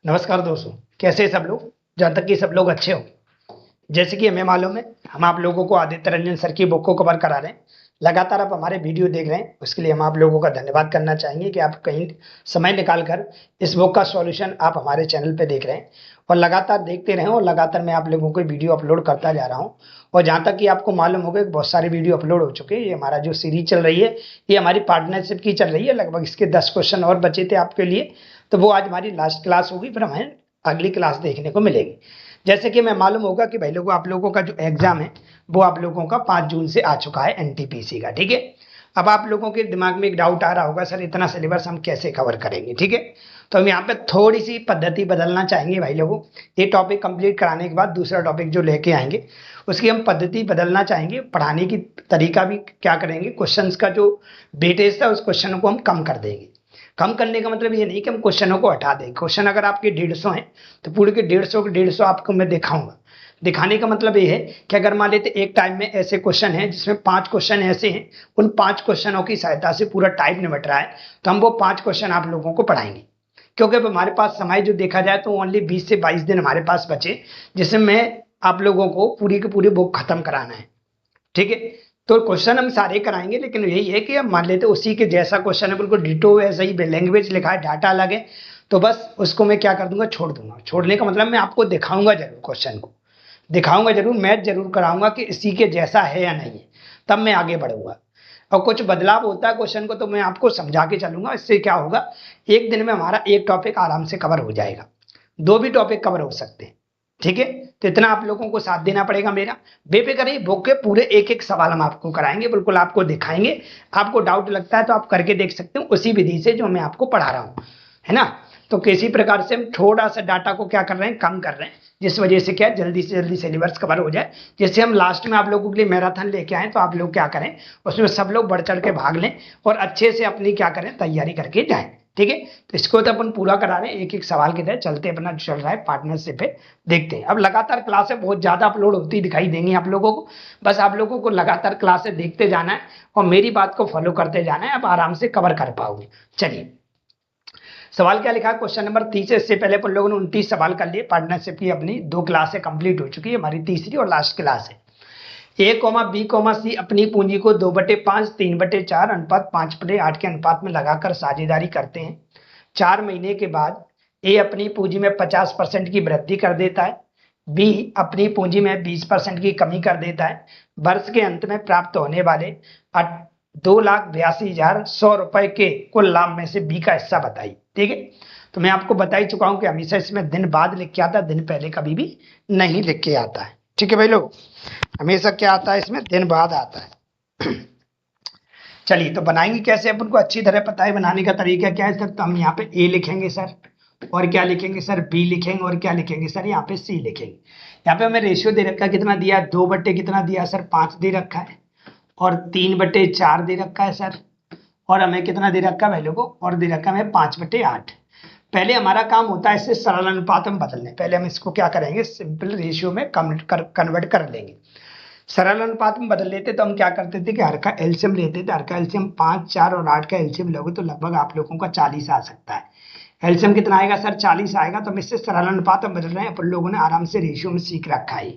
नमस्कार दोस्तों, कैसे हैं सब लोग। जहाँ तक कि सब लोग अच्छे हो, जैसे कि हमें मालूम है, हम आप लोगों को आदित्य रंजन सर की बुक को कवर करा रहे हैं। लगातार आप हमारे वीडियो देख रहे हैं, उसके लिए हम आप लोगों का धन्यवाद करना चाहेंगे कि आप कहीं समय निकाल कर इस बुक का सॉल्यूशन आप हमारे चैनल पे देख रहे हैं और लगातार देखते रहें। और लगातार मैं आप लोगों को वीडियो अपलोड करता जा रहा हूँ। और जहाँ तक कि आपको मालूम होगा कि बहुत सारे वीडियो अपलोड हो चुके हैं। ये हमारा जो सीरीज चल रही है, ये हमारी पार्टनरशिप की चल रही है। लगभग इसके 10 क्वेश्चन और बचे थे आपके लिए, तो वो आज हमारी लास्ट क्लास होगी, फिर हमें अगली क्लास देखने को मिलेगी। जैसे कि मैं मालूम होगा कि भाई लोगों, आप लोगों का जो एग्जाम है वो आप लोगों का 5 जून से आ चुका है, एनटीपीसी का। ठीक है, अब आप लोगों के दिमाग में एक डाउट आ रहा होगा, सर इतना सिलेबस हम कैसे कवर करेंगे। ठीक है, तो हम यहाँ पे थोड़ी सी पद्धति बदलना चाहेंगे भाई लोगों। ये टॉपिक कंप्लीट कराने के बाद दूसरा टॉपिक जो लेके आएंगे उसकी हम पद्धति बदलना चाहेंगे। पढ़ाने की तरीका भी क्या करेंगे, क्वेश्चंस का जो वेटेज था उस क्वेश्चन को हम कम कर देंगे। कम करने का मतलब ये नहीं कि हम क्वेश्चनों को हटा दें। क्वेश्चन अगर आपके 150 हैं तो पूरे के 150 के 150 आपको मैं दिखाऊंगा। दिखाने का मतलब ये है कि अगर मान लेते एक टाइम में ऐसे क्वेश्चन हैं जिसमें 5 क्वेश्चन ऐसे हैं, उन 5 क्वेश्चनों की सहायता से पूरा टाइम निपट रहा है, तो हम वो 5 क्वेश्चन आप लोगों को पढ़ाएंगे। क्योंकि अब हमारे पास समय जो देखा जाए तो ओनली 20 से 22 दिन हमारे पास बचे, जिसमें आप लोगों को पूरी की पूरी बुक खत्म कराना है। ठीक है, तो क्वेश्चन हम सारे कराएंगे, लेकिन यही है कि हम मान लेते उसी के जैसा क्वेश्चन है, बिल्कुल डिटो वैसा ही लैंग्वेज लिखा है, डाटा अलग है, तो बस उसको मैं क्या कर दूंगा, छोड़ दूंगा। छोड़ने का मतलब मैं आपको दिखाऊंगा जरूर, क्वेश्चन को दिखाऊंगा जरूर, मैच जरूर कराऊंगा कि इसी के जैसा है या नहीं है, तब मैं आगे बढ़ूंगा। और कुछ बदलाव होता है क्वेश्चन को तो मैं आपको समझा के चलूंगा। इससे क्या होगा, एक दिन में हमारा एक टॉपिक आराम से कवर हो जाएगा, 2 भी टॉपिक कवर हो सकते हैं। ठीक है, तो इतना आप लोगों को साथ देना पड़ेगा मेरा। बेफिक्र रहिए, बुक के पूरे एक एक सवाल हम आपको कराएंगे, बिल्कुल आपको दिखाएंगे। आपको डाउट लगता है तो आप करके देख सकते हो उसी विधि से जो मैं आपको पढ़ा रहा हूँ, है ना। तो किसी प्रकार से हम थोड़ा सा डाटा को क्या कर रहे हैं, कम कर रहे हैं, जिस वजह से क्या जल्दी से जल्दी सिलेबस कवर हो जाए। जैसे हम लास्ट में आप लोगों के लिए मैराथन लेके आए, तो आप लोग क्या करें, उसमें सब लोग बढ़ चढ़ के भाग लें और अच्छे से अपनी क्या करें, तैयारी करके जाएं। ठीक है, तो इसको तो अपन पूरा करा रहे हैं, एक एक सवाल की तरह चलते अपना चल रहा है पार्टनरशिप पे। देखते हैं, अब लगातार क्लासें बहुत ज्यादा अपलोड होती दिखाई देंगी आप लोगों को। बस आप लोगों को लगातार क्लासें देखते जाना है और मेरी बात को फॉलो करते जाना है, अब आराम से कवर कर पाओगे। चलिए, सवाल क्या लिखा है, क्वेश्चन नंबर 30 है। इससे पहले अपन लोगों ने 29 सवाल कर लिए। पार्टनरशिप की अपनी 2 क्लासें कंप्लीट हो चुकी है, हमारी तीसरी और लास्ट क्लास है। ए कॉमा बी कॉमा सी अपनी पूंजी को 2/5 3/4 अनुपात 5/8 के अनुपात में लगाकर साझेदारी करते हैं। 4 महीने के बाद ए अपनी पूंजी में 50% की वृद्धि कर देता है, बी अपनी पूंजी में 20% की कमी कर देता है। वर्ष के अंत में प्राप्त होने वाले 2,82,100 रुपए के कुल लाभ में से बी का हिस्सा बताइए। ठीक है, तो मैं आपको बता ही चुका हूं कि हमेशा इसमें दिन बाद लिख के आता है, दिन पहले कभी भी नहीं लिख के आता है। ठीक है भाई लोग, हमेशा क्या आता है इसमें, दिन बाद आता है। चलिए, तो बनाएंगे कैसे, अपन को अच्छी तरह पता है बनाने का तरीका क्या है सर। तो हम यहाँ पे ए लिखेंगे सर, और क्या लिखेंगे सर, बी लिखेंगे, और क्या लिखेंगे सर, यहाँ पे सी लिखेंगे। यहाँ पे हमें रेशियो दे रखा है, कितना दिया है, 2 बट्टे कितना दिया सर, 5 दे रखा है, और 3/4 दे रखा है सर, और हमें कितना दे रखा है भाई लोगों, और दे रखा है हमें 5/8। पहले हमारा काम होता है इसे सरल अनुपात में बदलने। पहले हम इसको क्या करेंगे, सिंपल रेशियो में कन्वर्ट कर लेंगे। सरल अनुपात में बदल लेते तो हम क्या करते थे कि हर का एलसीएम लेते थे। हर का एलसीएम 5, 4 और 8 का एलसीएम लोगे तो लगभग आप लोगों का 40 आ सकता है। एलसीएम कितना आएगा सर, 40 आएगा। तो हम इससे सरल अनुपात में बदल रहे हैं, अपन लोगों ने आराम से रेशियो में सीख रखा है।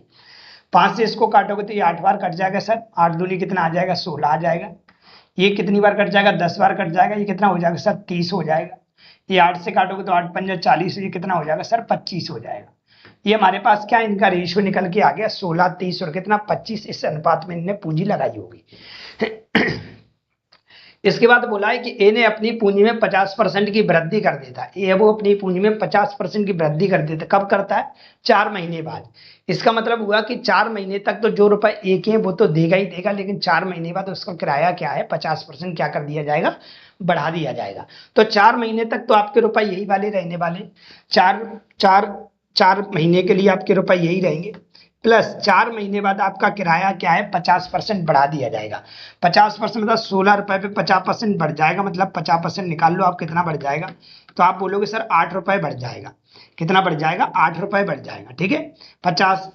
5 से इसको काटोगे तो ये 8 बार कट जाएगा सर, 8 दूनी कितना आ जाएगा, 16 आ जाएगा। ये कितनी बार कट जाएगा, 10 बार कट जाएगा, ये कितना हो जाएगा सर, 30 हो जाएगा। ये 8 से काटोगे तो 8 पंजा 40, ये कितना हो जाएगा सर, 25 हो जाएगा। ये हमारे पास क्या, इनका रेशियो निकल के आ गया 16, 30 और कितना 25। इस अनुपात में इनने पूंजी लगाई होगी। इसके बाद बोला है कि ए ने अपनी पूंजी में 50% की वृद्धि कर देता है। ए वो अपनी पूंजी में 50% की वृद्धि कर देता है, कब करता है, 4 महीने बाद। इसका मतलब हुआ कि 4 महीने तक तो जो रुपए एक है वो तो देगा ही देगा, लेकिन 4 महीने बाद उसका किराया क्या है, 50% क्या कर दिया जाएगा, बढ़ा दिया जाएगा। तो 4 महीने तक तो आपके रुपए यही वाले रहने वाले, चार चार 4 महीने के लिए आपके रुपए यही रहेंगे। प्लस 4 महीने बाद आपका किराया क्या है 50% बढ़ा दिया जाएगा। 50% मतलब 16 रुपए पे 50% बढ़ जाएगा, मतलब 50% निकाल लो आप कितना बढ़ जाएगा। तो आप बोलोगे सर 8 रुपए बढ़ जाएगा। कितना बढ़ जाएगा? 8 रुपए बढ़ जाएगा। ठीक है,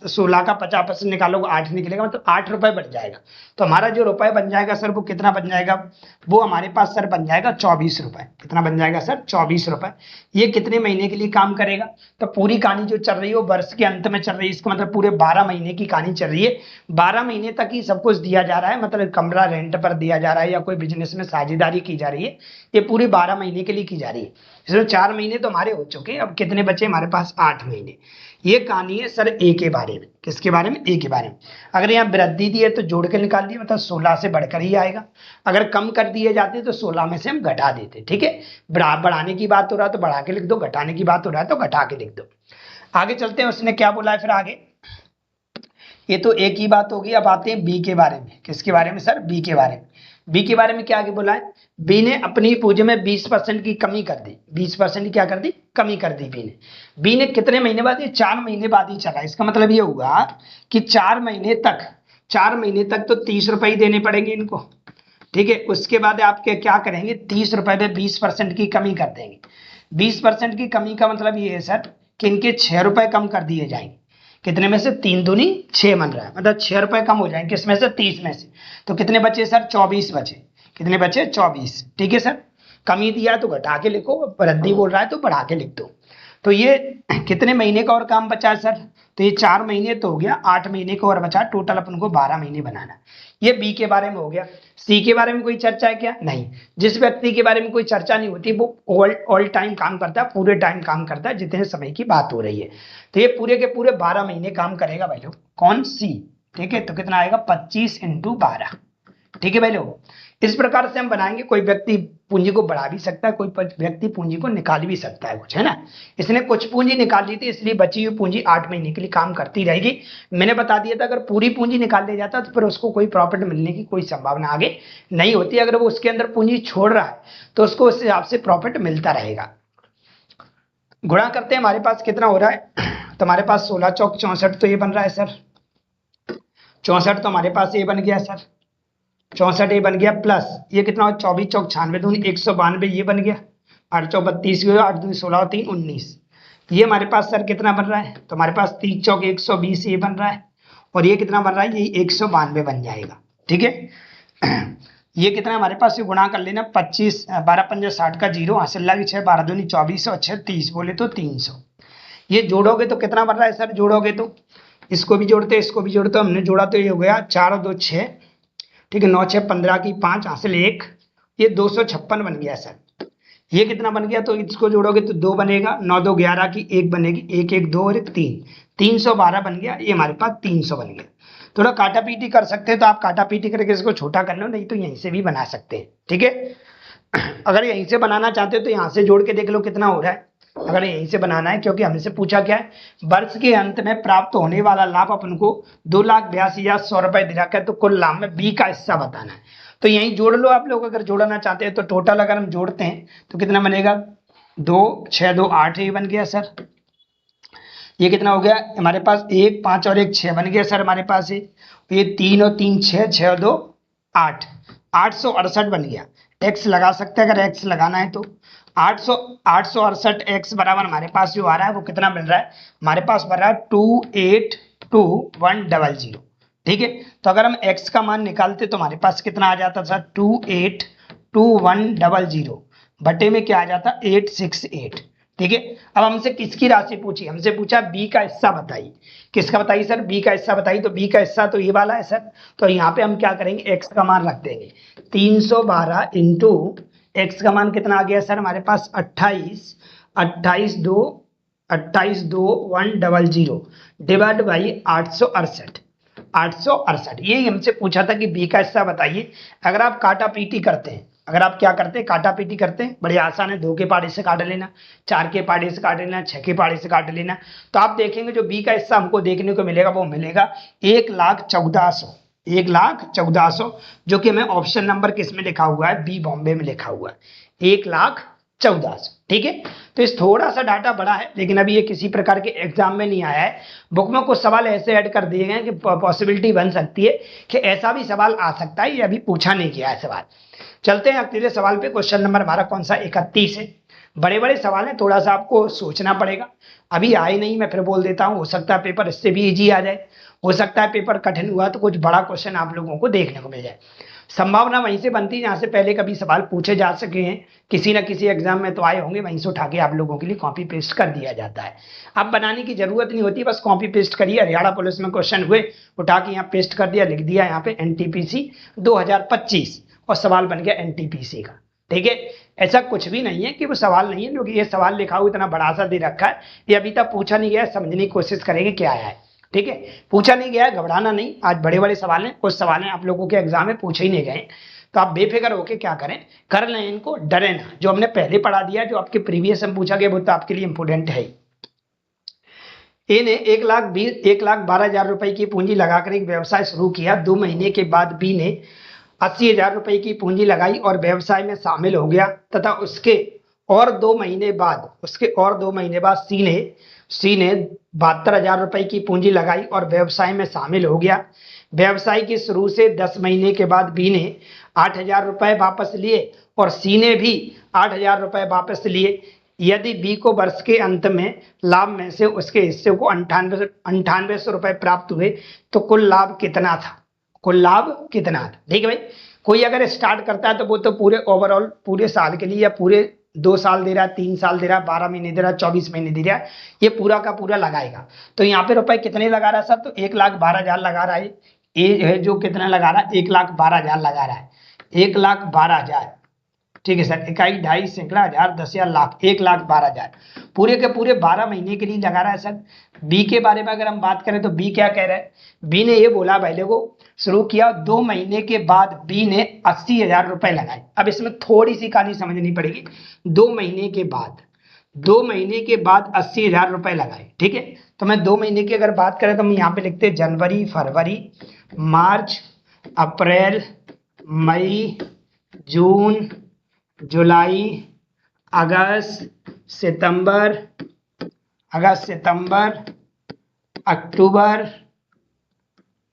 16 का 50% निकालोगे 8 निकलेगा, मतलब 8 रुपए बढ़ जाएगा। तो हमारा जो रुपए बन जाएगा सर वो कितना बन जाएगा? वो हमारे पास सर बन जाएगा 24 रुपए। कितना बन जाएगा सर? 24 रुपए। ये कितने महीने के लिए काम करेगा? तो पूरी कहानी जो चल रही है वो वर्ष के अंत में चल रही है, इसका मतलब पूरे 12 महीने की कहानी चल रही है। 12 महीने तक ही सब कुछ दिया जा रहा है, मतलब कमरा रेंट पर दिया जा रहा है या कोई बिजनेस में साझेदारी की जा रही है, ये पूरी 12 महीने के लिए की जा रही है। इसमें 4 महीने तो हमारे हो चुके हैं, अब कितने बचे हमारे पास? 8 महीने। ये कहानी है सर ए के बारे में। किसके बारे में? ए के बारे में। अगर यहाँ वृद्धि दी है तो जोड़ के निकाल दिए, मतलब 16 से बढ़कर ही आएगा। अगर कम कर दिए जाते तो 16 में से हम घटा देते। ठीक है, बढ़ाने की बात हो रहा है तो बढ़ा के लिख दो, घटाने की बात हो रहा है तो घटा के लिख दो। आगे चलते हैं, उसने क्या बोला है फिर आगे। ये तो एक ही बात होगी। अब आते हैं बी के बारे में। किसके बारे में सर? बी के बारे में। बी के बारे में क्या आगे बोला है? बी ने अपनी पूंजी में 20% की कमी कर दी। 20% की क्या कर दी? कमी कर दी बी ने। बी ने कितने महीने बाद? ये 4 महीने बाद ही चला। इसका मतलब ये हुआ कि 4 महीने तक तो 30 रुपए ही देने पड़ेंगे इनको। ठीक है, उसके बाद आपके क्या करेंगे? 30 रुपए में 20% की कमी कर देंगे। 20% की कमी का मतलब ये है सर कि इनके 6 रुपए कम कर दिए जाएंगे। कितने में से? 3 दूनी 6 बन रहा है, मतलब 6 रुपए कम हो जाएंगे। किसमें से? 30 में से। तो कितने बचे सर? 24 बचे। कितने बचे? 24। ठीक है सर, कमी दिया तो घटा के लिखो, वृद्धि बोल रहा है तो बढ़ा के लिख दो। तो ये कितने महीने का और काम बचा है सर? तो ये 4 महीने तो हो गया, 8 महीने का और बचा, टोटल अपन को 12 महीने बनाना। ये बी के बारे में हो गया। सी के बारे में कोई चर्चा है क्या? नहीं। जिस व्यक्ति के बारे में कोई चर्चा नहीं होती वो ऑल टाइम काम करता है, पूरे टाइम काम करता है जितने समय की बात हो रही है। तो ये पूरे के पूरे 12 महीने काम करेगा भाई लोग। कौन? सी। ठीक है, तो कितना आएगा? 25 × 12। ठीक है भाई लोग, इस प्रकार से हम बनाएंगे। कोई व्यक्ति पूंजी को बढ़ा भी सकता है, कोई व्यक्ति पूंजी को निकाल भी सकता है कुछ, है ना। इसने कुछ पूंजी निकाल ली थी, इसलिए बची हुई पूंजी 8 महीने के लिए काम करती रहेगी। मैंने बता दिया था अगर पूरी पूंजी निकाल ले जाता तो फिर उसको कोई प्रॉफिट मिलने की कोई संभावना आगे नहीं होती। अगर वो उसके अंदर पूंजी छोड़ रहा है तो उसको उस हिसाब से प्रॉफिट मिलता रहेगा। गुणा करते हैं, हमारे पास कितना हो रहा है? तो हमारे पास 16 चौक 64 तो ये बन रहा है सर। 64 तो हमारे पास ये बन गया सर। 64 ये बन गया, प्लस ये कितना? 24 चौक 96 दूनी 192 ये बन गया। 8 चौक 32, 8 दूनी 16, 3 19। ये हमारे पास सर कितना बन रहा है? तो हमारे पास 30 चौक 120 ये बन रहा है, और ये कितना बन रहा है? ये 192 बन जाएगा। ठीक है, ये कितना हमारे पास? ये गुणा कर लेना, 25 12 5 60 का 0 हासिल लगी 6 12 दूनी 24 और 6 30 बोले तो 300। ये जोड़ोगे तो कितना बन रहा है सर? जोड़ोगे तो इसको भी जोड़ते इसको भी जोड़ते, हमने जोड़ा तो ये हो गया 4 और 2 6। ठीक है, 9 6 15 की 5 हासिल 1, ये 256 बन गया सर। ये कितना बन गया? तो इसको जोड़ोगे तो 2 बनेगा, 9 2 11 की 1 बनेगी, 1 1 2 और 1 3, 312 बन गया। ये हमारे पास 300 बन गया। थोड़ा काटा पीटी कर सकते हैं तो आप काटा पीटी करके इसको छोटा कर लो, नहीं तो यहीं से भी बना सकते हैं। ठीक है, अगर यहीं से बनाना चाहते हो तो यहाँ से जोड़ के देख लो कितना हो रहा है। अगर यहीं से बनाना है, क्योंकि हमसे पूछा क्या है? वर्ष के अंत में प्राप्त होने वाला लाभ अपन को 2,82,100 रुपए दे रखा है, तो कुल लाभ में बी का हिस्सा बताना है। तो यहीं जोड़ लो आप लोग, अगर जोड़ना चाहते हैं तो। टोटल अगर हम जोड़ते हैं तो कितना बनेगा? 2 6 2 8 ये बन गया सर। ये कितना हो गया हमारे पास? 1 5 और 1 6 बन गया सर हमारे पास। ये 3 और 3 6, 6 और 2 8, 868 बन गया। एक्स लगा सकते हैं अगर एक्स लगाना है तो। 868 एक्स बराबर हमारे पास जो आ रहा है वो कितना मिल रहा है? हमारे पास बन रहा है 282100। ठीक है, तो अगर हम x का मान निकालते तो हमारे पास कितना आ जाता सर? 282100 बटे में क्या आ जाता? 868। ठीक है, अब हमसे किसकी राशि पूछी? हमसे पूछा बी का हिस्सा बताइए। किसका बताइए सर? बी का हिस्सा बताइए। तो बी का हिस्सा तो ये वाला है सर। तो यहाँ पे हम क्या करेंगे? एक्स का मान रख देंगे 312 इंटू एक्स का मान कितना आ गया सर हमारे पास? 28,2,100 डिवाइड बाई 868। 868 यही हमसे पूछा था कि बी का हिस्सा बताइए। अगर आप काटा पीटी करते हैं, अगर आप क्या करते हैं? काटा पीटी करते हैं, बड़े आसान है। 2 के पहाड़े से काट लेना, 4 के पहाड़े से काट लेना, 6 के पहाड़े से काट लेना। तो आप देखेंगे जो बी का हिस्सा हमको देखने को मिलेगा वो मिलेगा 1,14,00,000। 1,14,00,000 जो कि हमें ऑप्शन नंबर किस में लिखा हुआ है? बी बॉम्बे में लिखा हुआ है। 1,14,00,000 1400। ठीक है, तो इस थोड़ा सा डाटा बड़ा है, लेकिन अभी ये किसी प्रकार के एग्जाम में नहीं आया है। बुक में कुछ सवाल ऐसे ऐड कर दिए गए हैं कि पॉसिबिलिटी बन सकती है कि ऐसा भी सवाल आ सकता है, ये अभी पूछा नहीं गया है सवाल। चलते हैं अगले सवाल पे। क्वेश्चन नंबर हमारा कौन सा, 31 है। बड़े बड़े सवाल हैं, थोड़ा सा आपको सोचना पड़ेगा। अभी आए नहीं, मैं फिर बोल देता हूँ, हो सकता है पेपर इससे भी इजी आ जाए, हो सकता है पेपर कठिन हुआ तो कुछ बड़ा क्वेश्चन आप लोगों को देखने को मिल जाए। संभावना वहीं से बनती है जहाँ से पहले कभी सवाल पूछे जा सके हैं, किसी ना किसी एग्जाम में तो आए होंगे, वहीं से उठा के आप लोगों के लिए कॉपी पेस्ट कर दिया जाता है। अब बनाने की जरूरत नहीं होती, बस कॉपी पेस्ट करिए। हरियाणा पुलिस में क्वेश्चन हुए, उठा के यहाँ पेस्ट कर दिया, लिख दिया यहाँ पे NTPC 2025 और सवाल बन गया NTPC का। ठीक है, ऐसा कुछ भी नहीं है कि वो सवाल नहीं है, क्योंकि ये सवाल लिखा हुआ इतना बड़ा सा दे रखा है, ये अभी तक पूछा नहीं गया, समझने की कोशिश करेंगे क्या आया है। ठीक है, पूछा नहीं गया है, घबराना नहीं। आज बड़े बड़े सवाल हैं, कुछ सवाल हैं आप लोगों के एग्जाम में पूछे ही नहीं गए, तो आप बेफिक्र होकर क्या करें, कर लें इनको, डरे ना। जो हमने पहले पढ़ा दिया, जो आपके प्रीवियस में पूछा गया, वो तो आपके लिए इंपोर्टेंट है। ए ने 1,12,000 रुपए की पूंजी लगाकर एक व्यवसाय शुरू किया। 2 महीने के बाद बी ने 80,000 रुपए की पूंजी लगाई और व्यवसाय में शामिल हो गया, तथा उसके और 2 महीने बाद सी ने 72,000 रुपए की पूंजी लगाई और व्यवसाय में शामिल हो गया। व्यवसाय की शुरू से 10 महीने के बाद बी ने 8,000 रुपए वापस लिए और सी ने भी 8,000 रुपए वापस लिए। यदि बी को वर्ष के अंत में लाभ में से उसके हिस्से को 9800 रुपए प्राप्त हुए तो कुल लाभ कितना था? ठीक है भाई, कोई अगर स्टार्ट करता है तो वो तो पूरे ओवरऑल पूरे साल के लिए या पूरे 2 साल दे रहा है, 3 साल दे रहा है, 12 महीने दे रहा है, 24 महीने दे रहा है, ये पूरा का पूरा लगाएगा। तो यहाँ पे रुपए कितने लगा रहा है सर? तो 1,12,000 लगा रहा है। ये है जो कितना लगा रहा है, 1,12,000 लगा रहा है, 1,12,000। ठीक है सर, इकाई, ढाई, सैकड़ा, हजार, 10,000, लाख, 1,12,000 पूरे के पूरे 12 महीने के लिए लगा रहा है सर। बी के बारे में अगर हम बात करें तो बी क्या कह रहा है? बी ने ये बोला, पहले को शुरू किया, 2 महीने के बाद बी ने 80,000 रुपए लगाए। अब इसमें थोड़ी सी कहानी समझनी पड़ेगी। 2 महीने के बाद 80,000 रुपए लगाए। ठीक है, तो मैं 2 महीने की अगर बात करें तो हम यहाँ पे लिखते हैं जनवरी, फरवरी, मार्च, अप्रैल, मई, जून, जुलाई, अगस्त, सितंबर, अक्टूबर,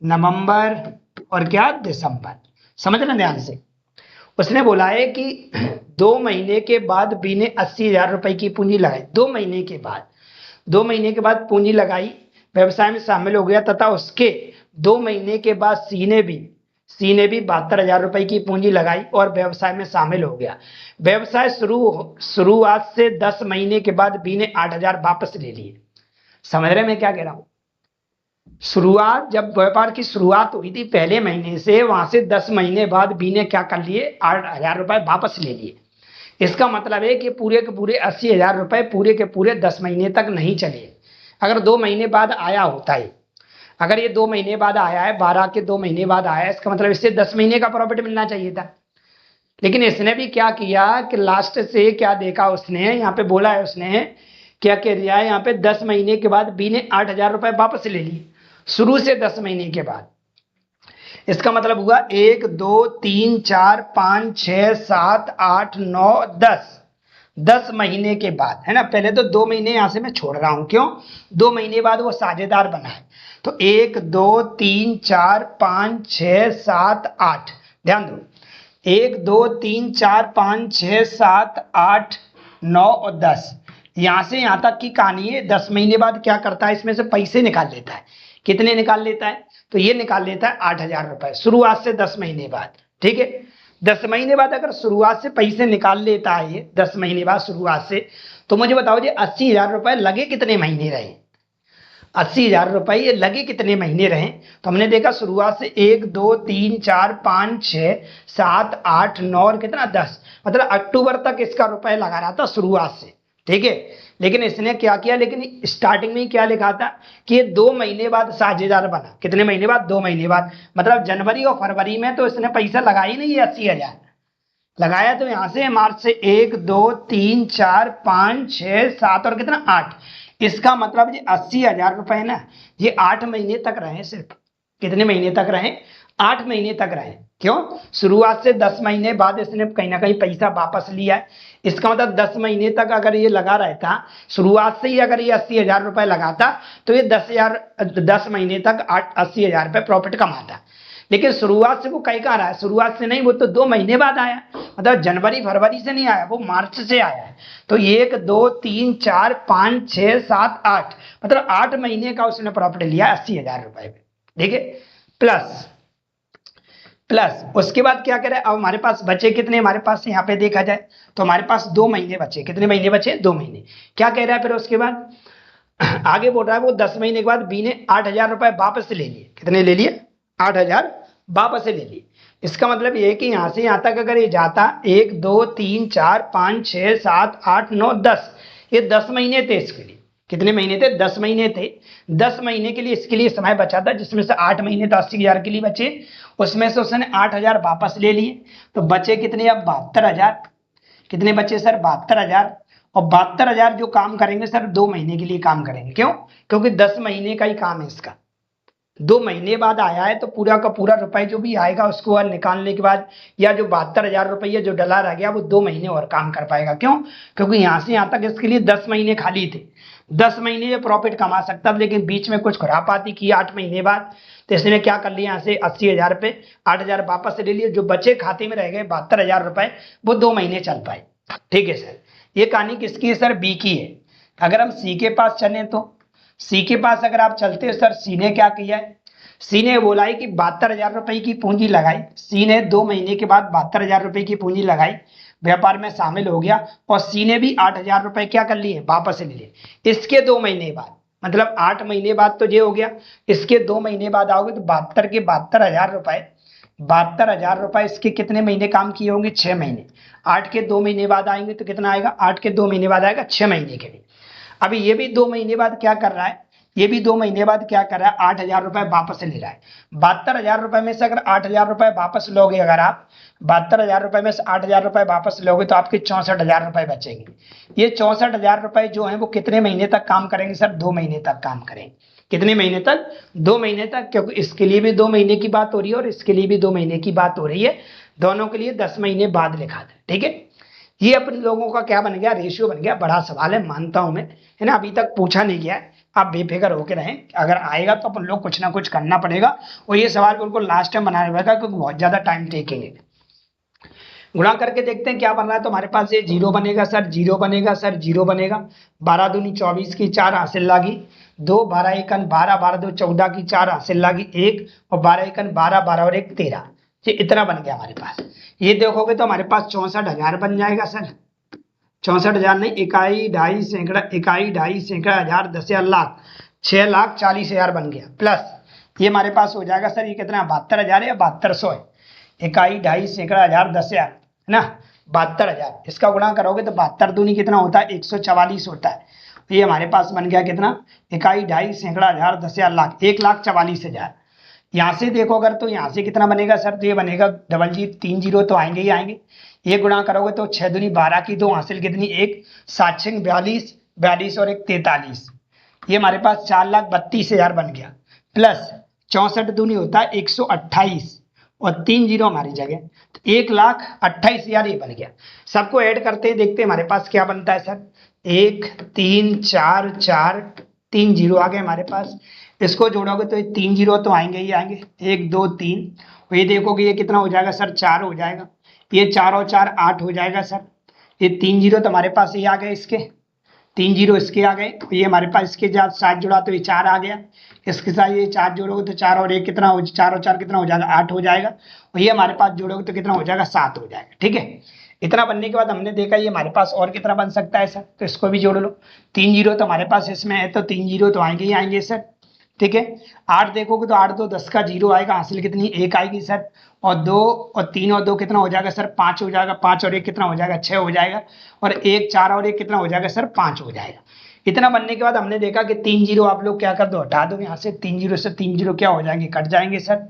नवंबर और क्या, दिसंबर। समझ रहे ध्यान से। उसने बोला है कि 2 महीने के बाद बी ने 80,000 रुपए की पूंजी लगाई। 2 महीने के बाद पूंजी लगाई, व्यवसाय में शामिल हो गया, तथा उसके 2 महीने के बाद सी ने भी 72,000 रुपए की पूंजी लगाई और व्यवसाय में शामिल हो गया। व्यवसाय शुरुआत से 10 महीने के बाद बी ने 8,000 वापस ले लिए। समझ रहे मैं क्या कह रहा हूं? शुरुआत, जब व्यापार की शुरुआत हुई थी पहले महीने से, वहां से 10 महीने बाद बी ने क्या कर लिए, 8,000 रुपए वापस ले लिए। इसका मतलब है कि पूरे के पूरे 80,000 रुपए पूरे के पूरे 10 महीने तक नहीं चले। अगर 2 महीने बाद आया होता है, अगर ये 2 महीने बाद आया है, 12 के 2 महीने बाद आया है, इसका मतलब इससे 10 महीने का प्रॉफिट मिलना चाहिए था। लेकिन इसने भी क्या किया कि लास्ट से क्या देखा उसने, यहाँ पे बोला है उसने क्या कह दिया है यहाँ पे, 10 महीने के बाद बी ने 8,000 रुपए वापस ले लिए, शुरू से 10 महीने के बाद। इसका मतलब हुआ 1, 2, 3, 4, 5, 6, 7, 8, 9, 10 महीने के बाद, है ना। पहले तो 2 महीने यहां से मैं छोड़ रहा हूं, क्यों? 2 महीने बाद वो साझेदार बना है। तो 1, 2, 3, 4, 5, 6, 7, 8, ध्यान दो, 1, 2, 3, 4, 5, 6, 7, 8, 9 और 10। यहां से यहां तक की कहानी है। 10 महीने बाद क्या करता है, इसमें से पैसे निकाल लेता है। कितने निकाल लेता है? तो ये निकाल लेता है 8,000 रुपए शुरुआत से 10 महीने बाद। ठीक है, 10 महीने बाद अगर शुरुआत से पैसे निकाल लेता है ये 10 महीने बाद शुरुआत से, तो मुझे बताओ जी 80,000 रुपए लगे कितने महीने रहे? 80,000 रुपए ये लगे कितने महीने रहे? तो हमने देखा शुरुआत से 1, 2, 3, 4, 5, 6, 7, 8, 9 और कितना, 10, मतलब अक्टूबर तक इसका रुपए लगा रहा था शुरुआत से। ठीक है, लेकिन इसने क्या किया, लेकिन स्टार्टिंग में ही क्या लिखा था कि ये 2 महीने बाद साझेदार बना। कितने महीने बाद? 2 महीने बाद। मतलब जनवरी और फरवरी में तो इसने पैसा लगाया ही नहीं है 80,000, लगाया तो यहां से मार्च से 1, 2, 3, 4, 5, 6, 7 और कितना, 8। इसका मतलब ये 80,000 रुपए ना, ये 8 महीने तक रहे। सिर्फ कितने महीने तक रहे? 8 महीने तक रहे। क्यों? शुरुआत से 10 महीने बाद इसने कहीं ना कहीं पैसा वापस लिया है। इसका मतलब 10 महीने तक अगर ये लगा रहता, शुरुआत से ही अगर ये 80,000 रुपए लगाता तो ये 10 महीने तक 80,000 रुपए प्रॉफिट कमाता। लेकिन शुरुआत से वो कहीं कहाँ रहा है? शुरुआत से नहीं, वो तो 2 महीने बाद आया। मतलब जनवरी फरवरी से नहीं आया, वो मार्च से आया है। तो 1 2 3 4 5 6 7 8, मतलब 8 महीने का उसने प्रॉफिट लिया 80,000 रुपए में। ठीक है, प्लस उसके बाद क्या करें? अब हमारे पास बचे कितने? हमारे पास यहाँ पे देखा जाए तो हमारे पास 2 महीने बचे। कितने महीने बचे? 2 महीने। क्या कह रहा है फिर उसके बाद? आगे बोल रहा है वो 10 महीने के बाद बी ने 8,000 रुपए वापस ले लिए। कितने ले लिए? 8,000 वापस ले लिए। इसका मतलब ये है कि यहां से यहां तक अगर ये जाता 1 2 3 4 5 6 7 8 9 10, ये 10 महीने थे इसके लिए। कितने महीने थे? 10 महीने थे। 10 महीने के लिए इसके लिए समय बचा था, जिसमें से 8 महीने तो 80,000 के लिए बचे, उसमें से उसने 8,000 वापस ले लिए। तो बचे कितने? अब 72,000। कितने बचे सर? 72,000। और 72,000 जो काम करेंगे सर 2 महीने के लिए काम करेंगे। क्यों? क्योंकि 10 महीने का ही काम है इसका। 2 महीने बाद आया है तो पूरा का पूरा रुपए जो भी आएगा उसको निकालने के बाद, या जो 72,000 रुपये जो डला रह गया वो 2 महीने और काम कर पाएगा। क्यों? क्योंकि यहां से यहां तक इसके लिए 10 महीने खाली थे। 10 महीने ये प्रॉफिट कमा सकता था, लेकिन बीच में कुछ खुरापाती की 8 महीने बाद, तो इसने क्या कर लिया? यहाँ से 80,000 पे 8,000 वापस ले लिए। जो बचे खाते में रह गए 72,000 रुपए, वो 2 महीने चल पाए। ठीक है सर, ये कहानी किसकी है सर? बी की है। अगर हम सी के पास चले तो सी के पास अगर आप चलते हो सर, सी ने क्या किया है? सी ने बोला है कि 72,000 रुपए की पूंजी लगाई। सी ने 2 महीने के बाद 72,000 रुपए की पूंजी लगाई, व्यापार में शामिल हो गया, और सी ने भी 8,000 रुपए क्या कर लिए? वापस ले लिए। इसके 2 महीने बाद, मतलब 8 महीने बाद तो ये हो गया, इसके 2 महीने बाद आओगे तो 72 के 72,000 रुपए, 72,000 रुपए इसके कितने महीने काम किए होंगे? 6 महीने। 8 के 2 महीने बाद आएंगे तो कितना आएगा? 8 के 2 महीने बाद आएगा 6 महीने के लिए। अभी ये भी 2 महीने बाद क्या कर रहा है? ये भी 2 महीने बाद क्या कर रहा है? 8,000 रुपए वापस ले रहा है। 72,000 रुपए में से अगर 8,000 रुपए वापस लोगे, अगर आप 72,000 रुपए में से 8,000 रुपए वापस लोगे तो आपके 64,000 रुपए बचेंगे। ये 64,000 रुपए जो है वो कितने महीने तक काम करेंगे सर? 2 महीने तक काम करेंगे। कितने महीने तक? 2 महीने तक, क्योंकि इसके लिए भी 2 महीने की बात हो रही है और इसके लिए भी 2 महीने की बात हो रही है। दोनों के लिए 10 महीने बाद लिखा था। ठीक है, ये अपने लोगों का क्या बन गया? रेशियो बन गया। बड़ा सवाल है, मानता हूं मैं, है ना, अभी तक पूछा नहीं गया है। आप बेफिक्र होकर रहें, अगर आएगा तो अपन लोग कुछ ना कुछ करना पड़ेगा, और ये सवाल बिल्कुल लास्ट टाइम बनाना पड़ेगा क्योंकि बहुत ज्यादा टाइम टेकेंगे। गुणा करके देखते हैं क्या बन रहा है। तो हमारे पास ये 0 बनेगा सर, 0 बनेगा सर, 0 बनेगा। 12 दूनी 24 की 4 हासिल लागी 2, 12 एकन 12, 12 दो 14 की 4 हासिल लागी 1, और 12 एकन 12, 12 और 1 13। ये इतना बन गया हमारे पास। ये देखोगे तो हमारे पास 64,000 बन जाएगा सर। 64,000 नहीं, इकाई ढाई सैकड़ा, इकाई ढाई सैकड़ा हजार 10,000 लाख, 6,40,000 बन गया। प्लस ये हमारे पास हो जाएगा सर, ये कितना? 72,000 या 7200 है। इकाई ढाई सैकड़ा हजार 10,000, है ना, 72,000। इसका गुणा करोगे तो 72 दूनी कितना होता है? 144 होता है। ये हमारे पास बन गया कितना? इकाई ढाई सैकड़ा हजार 10,000 लाख, 1,44,000। यहाँ से देखो अगर तो यहाँ से कितना बनेगा सर? तो ये बनेगा 3 जीरो तो आएंगे ही आएंगे। ये गुणा करोगे तो 6 दूनी 12 की 2 हासिल कितनी? 1, 7 6 42, 42 और 1 43। ये हमारे पास 4,32,000 बन गया। प्लस 64 दूनी होता है 128, और 3 जीरो हमारी जगह, तो 1,28,000 ये बन गया। सबको ऐड करते हैं, देखते हैं हमारे पास क्या बनता है सर। 1 3 4 4, 3 जीरो आ गए हमारे पास। इसको जोड़ोगे तो ये 3 जीरो तो आएंगे ही आएंगे, 1 2 3। और ये देखोगे ये कितना हो जाएगा सर? 4 हो जाएगा। ये 4 और 4 8 हो जाएगा सर। ये 3 जीरो तो हमारे पास ये आ गए, इसके 3 जीरो इसके आ गए। तो ये हमारे पास इसके साथ 7 जुड़ा तो ये 4 आ गया। इसके साथ ये 4 जोड़ोगे तो 4 और 1 कितना हो? 4 और 4 कितना हो जाएगा? 8 हो जाएगा। और ये हमारे पास जोड़ोगे तो कितना हो जाएगा? 7 हो जाएगा। ठीक है, इतना बनने के बाद हमने देखा ये हमारे पास और कितना बन सकता है सर, तो इसको भी जोड़ लो। 3 जीरो तो हमारे पास इसमें है, तो 3 जीरो तो आएंगे ही आएंगे सर। ठीक है, 8 देखोगे तो 8 2 10 का 0 आएगा, हासिल कितनी? 1 आएगी सर। और 2 और 3 और 2 कितना हो जाएगा सर? 5 हो जाएगा। 5 और 1 कितना हो जाएगा? 6 हो जाएगा। और 1 4 और 1 कितना हो जाएगा सर? 5 हो जाएगा। इतना बनने के बाद हमने देखा कि 3 जीरो आप लोग क्या कर दो? हटा दो यहाँ से। 3 जीरो से 3 जीरो क्या हो जाएंगे? कट जाएंगे सर।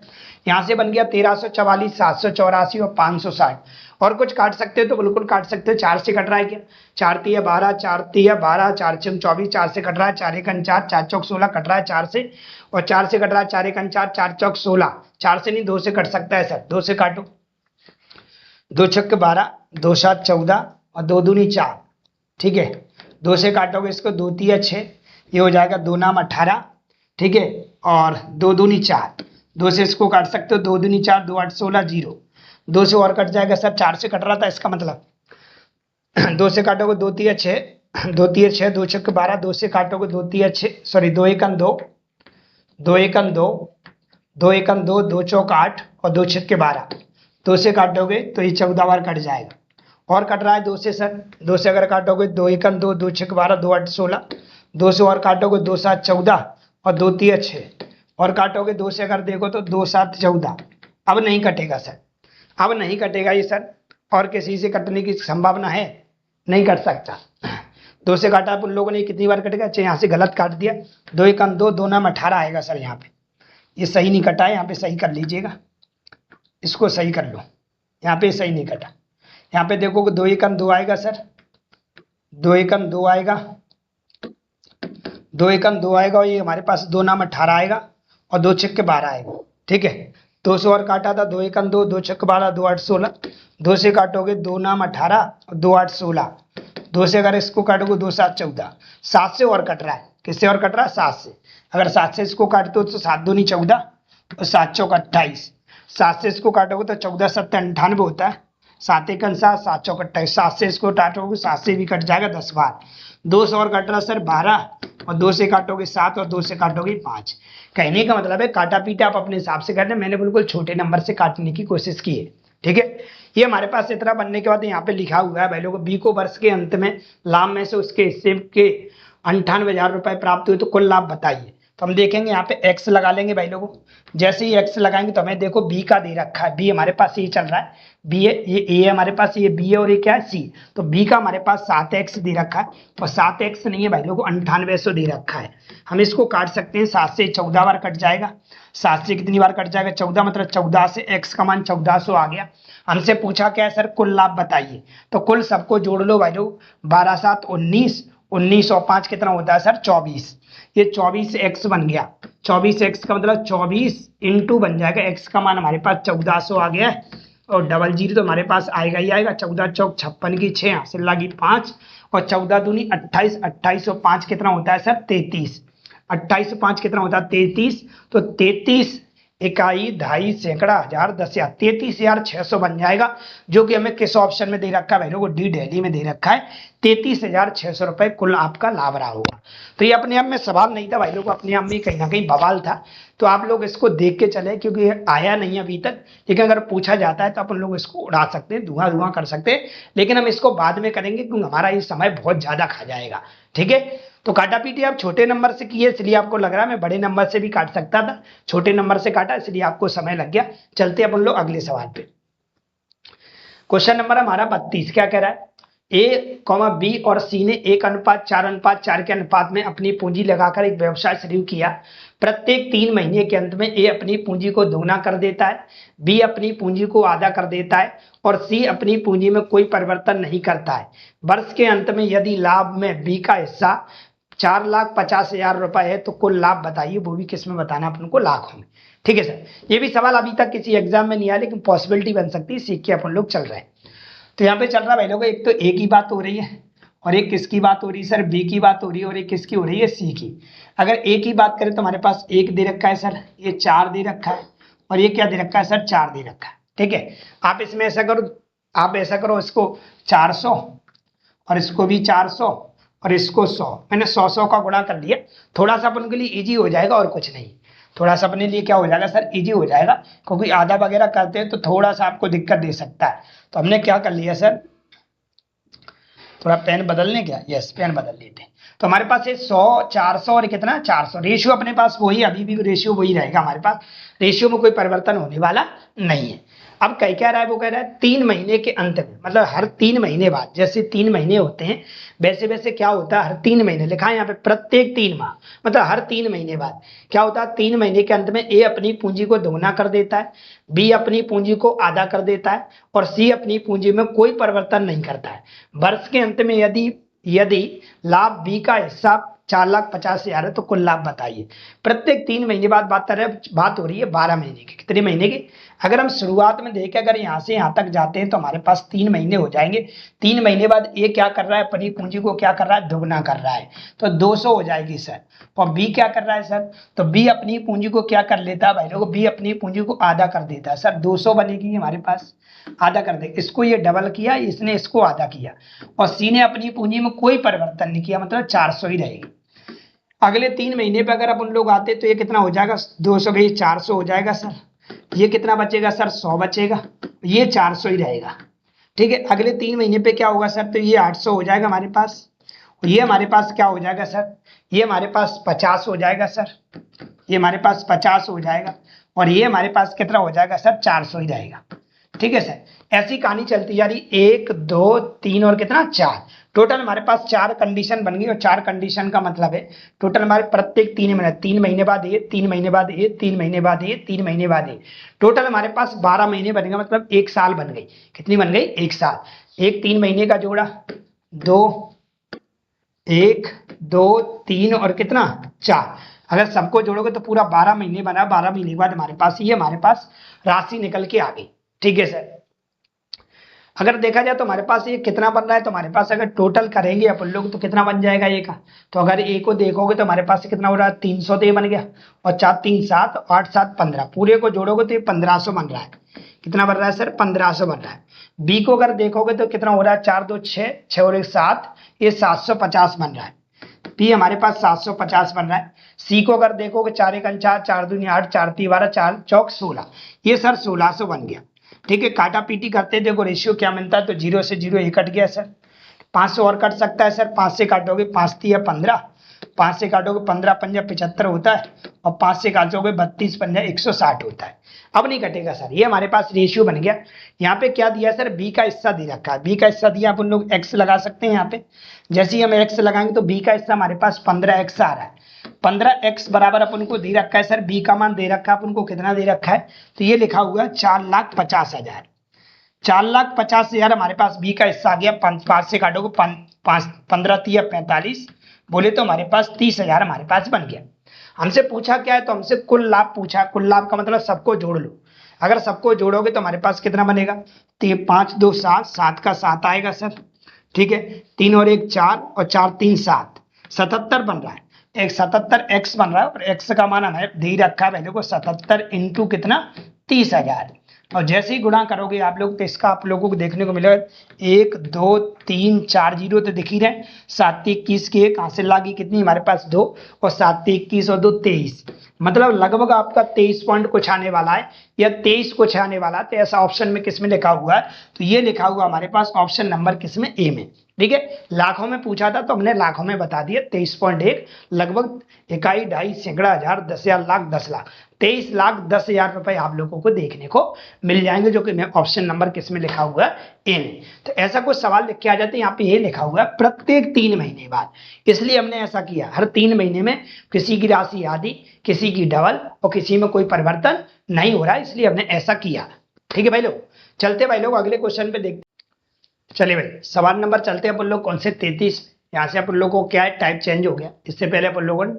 यहाँ से बन गया 1344, 784 और 560। और कुछ काट सकते हो तो बिल्कुल काट सकते हो। 4 से कट रहा है क्या, 4 तिया 12, 4 तिया 12, 4 छम 24, 4 से कट रहा है, 4 एकन 4, 4 चौक 16 कट रहा है 4 से, और 4 से कट रहा है 4 एकन 4, 4 चौक 16, 4 से नहीं 2 से कट सकता है सर, 2 से काटो, 2 छक्के 12, 2 7 14 और 2 दूनी 4, ठीक है। 2 से काटोगे इसको, 2 तिया 6, ये हो जाएगा 2 नाम 18, ठीक है, और 2 दूनी 4, 2 से इसको काट सकते हो, 2 दूनी 4, 2 8 16 0, 2 से और कट जाएगा सर, 4 से कट रहा था इसका मतलब 2 से काटोगे 2 तिया 6, 2 तिया 6, 2 छक्के 12, 2 से काटोगे 2 तिया 6, सॉरी 2 एकन 2, 2 एकन 2, 2 एकन 2, 2 चौक 8 और 2 छक्के 12, 2 से काटोगे तो ये 14 बार कट जाएगा। और कट रहा है 2 से सर, 2 से अगर काटोगे 2 एकन 2, 2 छक्के 12, 2 8 16, 2 से और काटोगे 2 7 14 और 2 तिया 6, और काटोगे 2 से अगर देखो तो 2 7 14, अब नहीं कटेगा सर, अब नहीं कटेगा ये सर, और किसी से कटने की संभावना है, नहीं कट सकता। 2 से काटा उन लोगों ने, कितनी बार कटेगा, यहाँ से गलत काट दिया, 2 एकम 2, 2 नाम 18 आएगा सर, यहाँ पे ये सही नहीं कटा है, यहाँ पे सही कर लीजिएगा, इसको सही कर लो, यहाँ पे सही नहीं कटा, यहाँ पे देखो 2 एकम 2 आएगा सर, 2 एकम 2 आएगा, 2 एकम 2 आएगा, और ये हमारे पास 2 नाम 18 आएगा और 2 छक्के 12 आएगा, ठीक है। 2 से और काटा था, 2 एकम 2, 2 छक्के 12, 2 8 16, 2 से काटोगे 2 नाम 18 और 2 8 16, 2 से अगर इसको काटोगे 2 7 14, 7 से और कट रहा है, किससे और कट रहा है, 7 से, अगर 7 से इसको काटते हो तो 7 दूनी 14 और 7 चौक 28, 7 से इसको काटोगे तो 14 7 98 होता है, 7 एकन 7, 7 चौक 28, 7 से इसको काटोगे 7 से भी कट जाएगा 10 बार, 2 से और कट रहा सर 12 और 2 से काटोगे 7 और 2 से काटोगे 5। कहने का मतलब है काटा पीटा आप अपने हिसाब से करना, मैंने बिल्कुल छोटे नंबर से काटने की कोशिश की है, ठीक है। ये हमारे पास इतना बनने के बाद यहाँ पे लिखा हुआ है भाई लोगों, बी को वर्ष के अंत में लाभ में से उसके हिस्से के 98,000 रुपए प्राप्त हुए तो कुल लाभ बताइए। तो हम देखेंगे यहाँ पे एक्स लगा लेंगे भाई लोगों, जैसे ही एक्स लगाएंगे तो हमें देखो बी का दे रखा है, बी हमारे पास ये चल रहा है, बी है, ये ए हमारे पास, ये बी है और ये क्या है सी, तो बी का हमारे पास 7x दे रखा है, और 7x नहीं है भाई लोगों 9800 दे रखा है। हम इसको काट सकते हैं, 7 से 14 बार कट जाएगा, 7 से कितनी बार कट जाएगा 14, मतलब 14 से x का मान 1400 आ गया। हमसे पूछा क्या है सर, कुल लाभ बताइए, तो कुल सबको जोड़ लो भाई लोग, 12 7 19, 19 और 5 कितना होता है सर 24, ये 24x बन गया, 24x का मतलब 24 इंटू बन जाएगा, x का मान हमारे पास 1400 आ गया है, और डबल जीरो तो हमारे पास आएगा ही आएगा, 14 चौक 56 की 6, यहाँ से लगी 5 और 14 दूनी 28, 28 और 5 कितना होता है सर 33, 28 और 5 कितना होता है 33, तो 33 इकाई ढाई सैकड़ा हजार 10,000, 33,600 बन जाएगा, जो कि हमें किस ऑप्शन में दे रखा है भाई लोगों, डी दिल्ली में दे रखा है, 33,600 रुपए कुल आपका लाभ रहा होगा। तो ये अपने आप में सवाल नहीं था भाई लोग, अपने आप में कहीं ना कहीं बवाल था, तो आप लोग इसको देख के चले, क्योंकि आया नहीं अभी तक, लेकिन अगर पूछा जाता है तो अपन लोग इसको उड़ा सकते हैं, धुआं धुआं कर सकते हैं, लेकिन हम इसको बाद में करेंगे क्योंकि हमारा ये समय बहुत ज्यादा खा जाएगा, ठीक है। तो काटा पीटी आप छोटे नंबर से किए इसलिए आपको लग रहा है मैं बड़े नंबर से भी काट सकता था, छोटे नंबर से काटा इसलिए आपको समय लग गया। चलते अपन लोग अगले सवाल पे। क्वेश्चन नंबर हमारा 32 क्या कह रहा है, ए कॉमा बी और सी ने 1:4:4 के अनुपात में अपनी पूंजी लगाकर एक व्यवसाय शुरू किया। प्रत्येक 3 महीने के अंत में ए अपनी पूंजी को दोगुना कर देता है, बी अपनी पूंजी को आधा कर देता है और सी अपनी पूंजी में कोई परिवर्तन नहीं करता है। वर्ष के अंत में यदि लाभ में बी का हिस्सा 4,50,000 रुपए है तो कुल लाभ बताइए, वो भी किस में बताना अपन को, लाखों में, ठीक है सर। ये भी सवाल अभी तक किसी एग्जाम में नहीं आया, लेकिन पॉसिबिलिटी बन सकती है, सीख के अपन लोग चल रहे हैं। तो यहाँ पे चल रहा है भाई लोग, एक तो ए की बात हो रही है और एक किसकी बात हो रही है सर, बी की बात हो रही है और एक किसकी हो रही है, सी की। अगर ए की बात करें तो हमारे पास 1 दे रखा है सर, ये 4 दे रखा है और ये क्या दे रखा है सर, 4 दे रखा है, ठीक है। आप इसमें ऐसा करो, आप ऐसा करो, इसको 400 और इसको भी 400 और इसको 100, मैंने 100 का गुणा कर लिया, थोड़ा सा अपन के लिए इजी हो जाएगा और कुछ नहीं, थोड़ा सा अपने लिए क्या हो जाएगा सर, इजी हो जाएगा, क्योंकि आधा वगैरह करते हैं तो थोड़ा सा आपको दिक्कत दे सकता है। तो हमने क्या कर लिया सर, थोड़ा पेन बदल लें क्या, यस पेन बदल लेते हैं। तो हमारे पास ये 100 400 और कितना 400, रेशियो अपने पास वही, अभी भी रेशियो वही रहेगा हमारे पास, रेशियो में कोई परिवर्तन होने वाला नहीं है। अब कह रहा है, वो कह रहा है 3 महीने के अंत में, मतलब हर 3 महीने बाद, जैसे 3 महीने होते हैं वैसे वैसे क्या होता है, हर 3 महीने लिखा है यहाँ पे, प्रत्येक 3 माह, मतलब हर 3 महीने बाद क्या होता है, 3 महीने के अंत में ए अपनी पूंजी को दोगुना कर देता है, बी अपनी पूंजी को आधा कर देता है, और सी अपनी पूंजी में कोई परिवर्तन नहीं करता है। वर्ष के अंत में यदि यदि लाभ बी का हिस्सा 4,50,000 है तो कुल लाभ बताइए। प्रत्येक 3 महीने बाद बात हो रही है 12 महीने की। कितने महीने की? अगर हम शुरुआत में देखें, अगर यहाँ से यहाँ तक जाते हैं तो हमारे पास 3 महीने हो जाएंगे। 3 महीने बाद ए क्या कर रहा है, अपनी पूंजी को क्या कर रहा है, दोगुना कर रहा है, तो 200 हो जाएगी सर। और बी क्या कर रहा है सर, तो बी अपनी पूंजी को क्या कर लेता है भाई लोग, बी अपनी पूंजी को आधा कर देता है सर। 200 बनेगी हमारे पास, आधा कर दे, इसको ये डबल किया, इसने इसको आधा किया, और सी ने अपनी पूंजी में कोई परिवर्तन नहीं किया, मतलब 400 ही रहेगी। अगले 3 महीने पे अगर अपन लोग आते तो ये कितना हो जाएगा, 200 गई 400 हो जाएगा सर। ये कितना बचेगा सर, 100 बचेगा, ये 400 ही रहेगा। ठीक है, अगले 3 महीने पे क्या होगा सर, तो ये 800 हो जाएगा हमारे पास, ये हमारे पास क्या हो जाएगा सर, ये हमारे पास 50 हो जाएगा सर, ये हमारे पास 50 हो जाएगा, और ये हमारे पास कितना हो जाएगा सर, 400 ही रहेगा। ठीक है सर, ऐसी कहानी चलती जा रही, 1 2 3 और कितना 4, टोटल हमारे पास 4 कंडीशन बन गई। और 4 कंडीशन का मतलब है टोटल हमारे प्रत्येक 3 महीने, 3 महीने बाद ये, 3 महीने बाद ये, 3 महीने बाद ये, 3 महीने बाद ये, टोटल हमारे पास 12 महीने बनेगा, मतलब 1 साल बन गई। कितनी बन गई, 1 साल। एक 3 महीने का जोड़ा 2, 1 2 3 और कितना 4, अगर सबको जोड़ोगे तो पूरा 12 महीने बना। 12 महीने के बाद हमारे पास ये हमारे पास राशि निकल के आ गई। ठीक है सर, अगर देखा जाए तो हमारे पास ये कितना बन रहा है, तो हमारे पास अगर टोटल करेंगे अपन लोग तो कितना बन जाएगा ए का, तो अगर ए को देखोगे तो हमारे पास कितना हो रहा है, 300 तो ये बन गया, और 4 3 7 8 7 15, पूरे को जोड़ोगे तो ये 1500 बन रहा है। कितना बन रहा है सर, 1500 बन रहा है। बी को अगर देखोगे तो कितना हो रहा है, 4 2 6 6 और 1 7, ये 750 बन रहा है। पी हमारे पास 750 बन रहा है। सी को अगर देखोगे 4 1 4 4 2 8 4 3 12 4 चौक 16, ये सर 1600 बन गया। ठीक है, काटा पीटी करते देखो रेशियो क्या मिलता है, तो 0 से 0 ये कट गया सर, 500 और कट सकता है सर, 5 से काटोगे 5 3 15, 5 से काटोगे 15 5 75 होता है, और 5 से काटोगे 32 5 160 होता है। अब नहीं कटेगा सर, ये हमारे पास रेशियो बन गया। यहाँ पे क्या दिया सर, बी का हिस्सा दे रखा है, बी का हिस्सा दिया, अपन लोग एक्स लगा सकते हैं यहाँ पे। जैसे ही हम एक्स लगाएंगे तो बी का हिस्सा हमारे पास 15x आ रहा है। 15x बराबर अपन को दे रखा है सर, बी का मान दे रखा है अपन को, कितना दे रखा है, तो ये लिखा हुआ है 4,50,000। 4,50,000 हमारे पास बी का हिस्सा आ गया। 5 से काटोगे 15 3 45, बोले तो हमारे पास 30,000 हमारे पास बन गया। हमसे पूछा क्या है, तो हमसे कुल लाभ पूछा। कुल लाभ का मतलब सबको जोड़ लो, अगर सबको जोड़ोगे तो हमारे पास कितना बनेगा, 5 2 7, 7 का 7 आएगा सर। ठीक है, 3 और 1 4, और 4 3 7, 77 बन रहा है। एक 77x बन रहा है, और x का मान हमें दे रखा है पहले को 77 इंटू कितना 30,000, और जैसे ही गुणा करोगे आप लोग तो इसका आप लोगों को देखने को मिलेगा 1 2 3 4 जीरो तो दिख ही रहे। 7 21 की एक हासिल लागी, कितनी हमारे पास 2, और 7 21 और 2 23, मतलब लगभग आपका 23 पॉइंट कुछ आने वाला है, या 23 कुछ आने वाला है। तो ऐसा ऑप्शन में किस में लिखा हुआ है, तो ये लिखा हुआ हमारे पास ऑप्शन नंबर किस में, ए में। ठीक है, लाखों में पूछा था तो हमने लाखों में बता दिया, 23.1, लगभग इकाई ढाई सैकड़ा हजार 10,000 लाख 10 लाख, 23,10,000 रुपए आप लोगों को देखने को मिल जाएंगे, जो कि ऑप्शन नंबर किस में लिखा हुआ है, ए में। तो ऐसा कुछ सवाल लिख के आ जाते हैं, यहाँ पे ये लिखा हुआ है प्रत्येक 3 महीने बाद, इसलिए हमने ऐसा किया, हर 3 महीने में किसी की राशि आधी, किसी की डबल, और किसी में कोई परिवर्तन नहीं हो रहा है, इसलिए हमने ऐसा किया। ठीक है भाई लोग, चलते भाई लोग अगले क्वेश्चन पे देखते। चलिए भाई, सवाल नंबर चलते हैं अपन लोग कौन से 33। यहाँ से अपन लोगों को क्या है, टाइप चेंज हो गया। इससे पहले अपन लोगों ने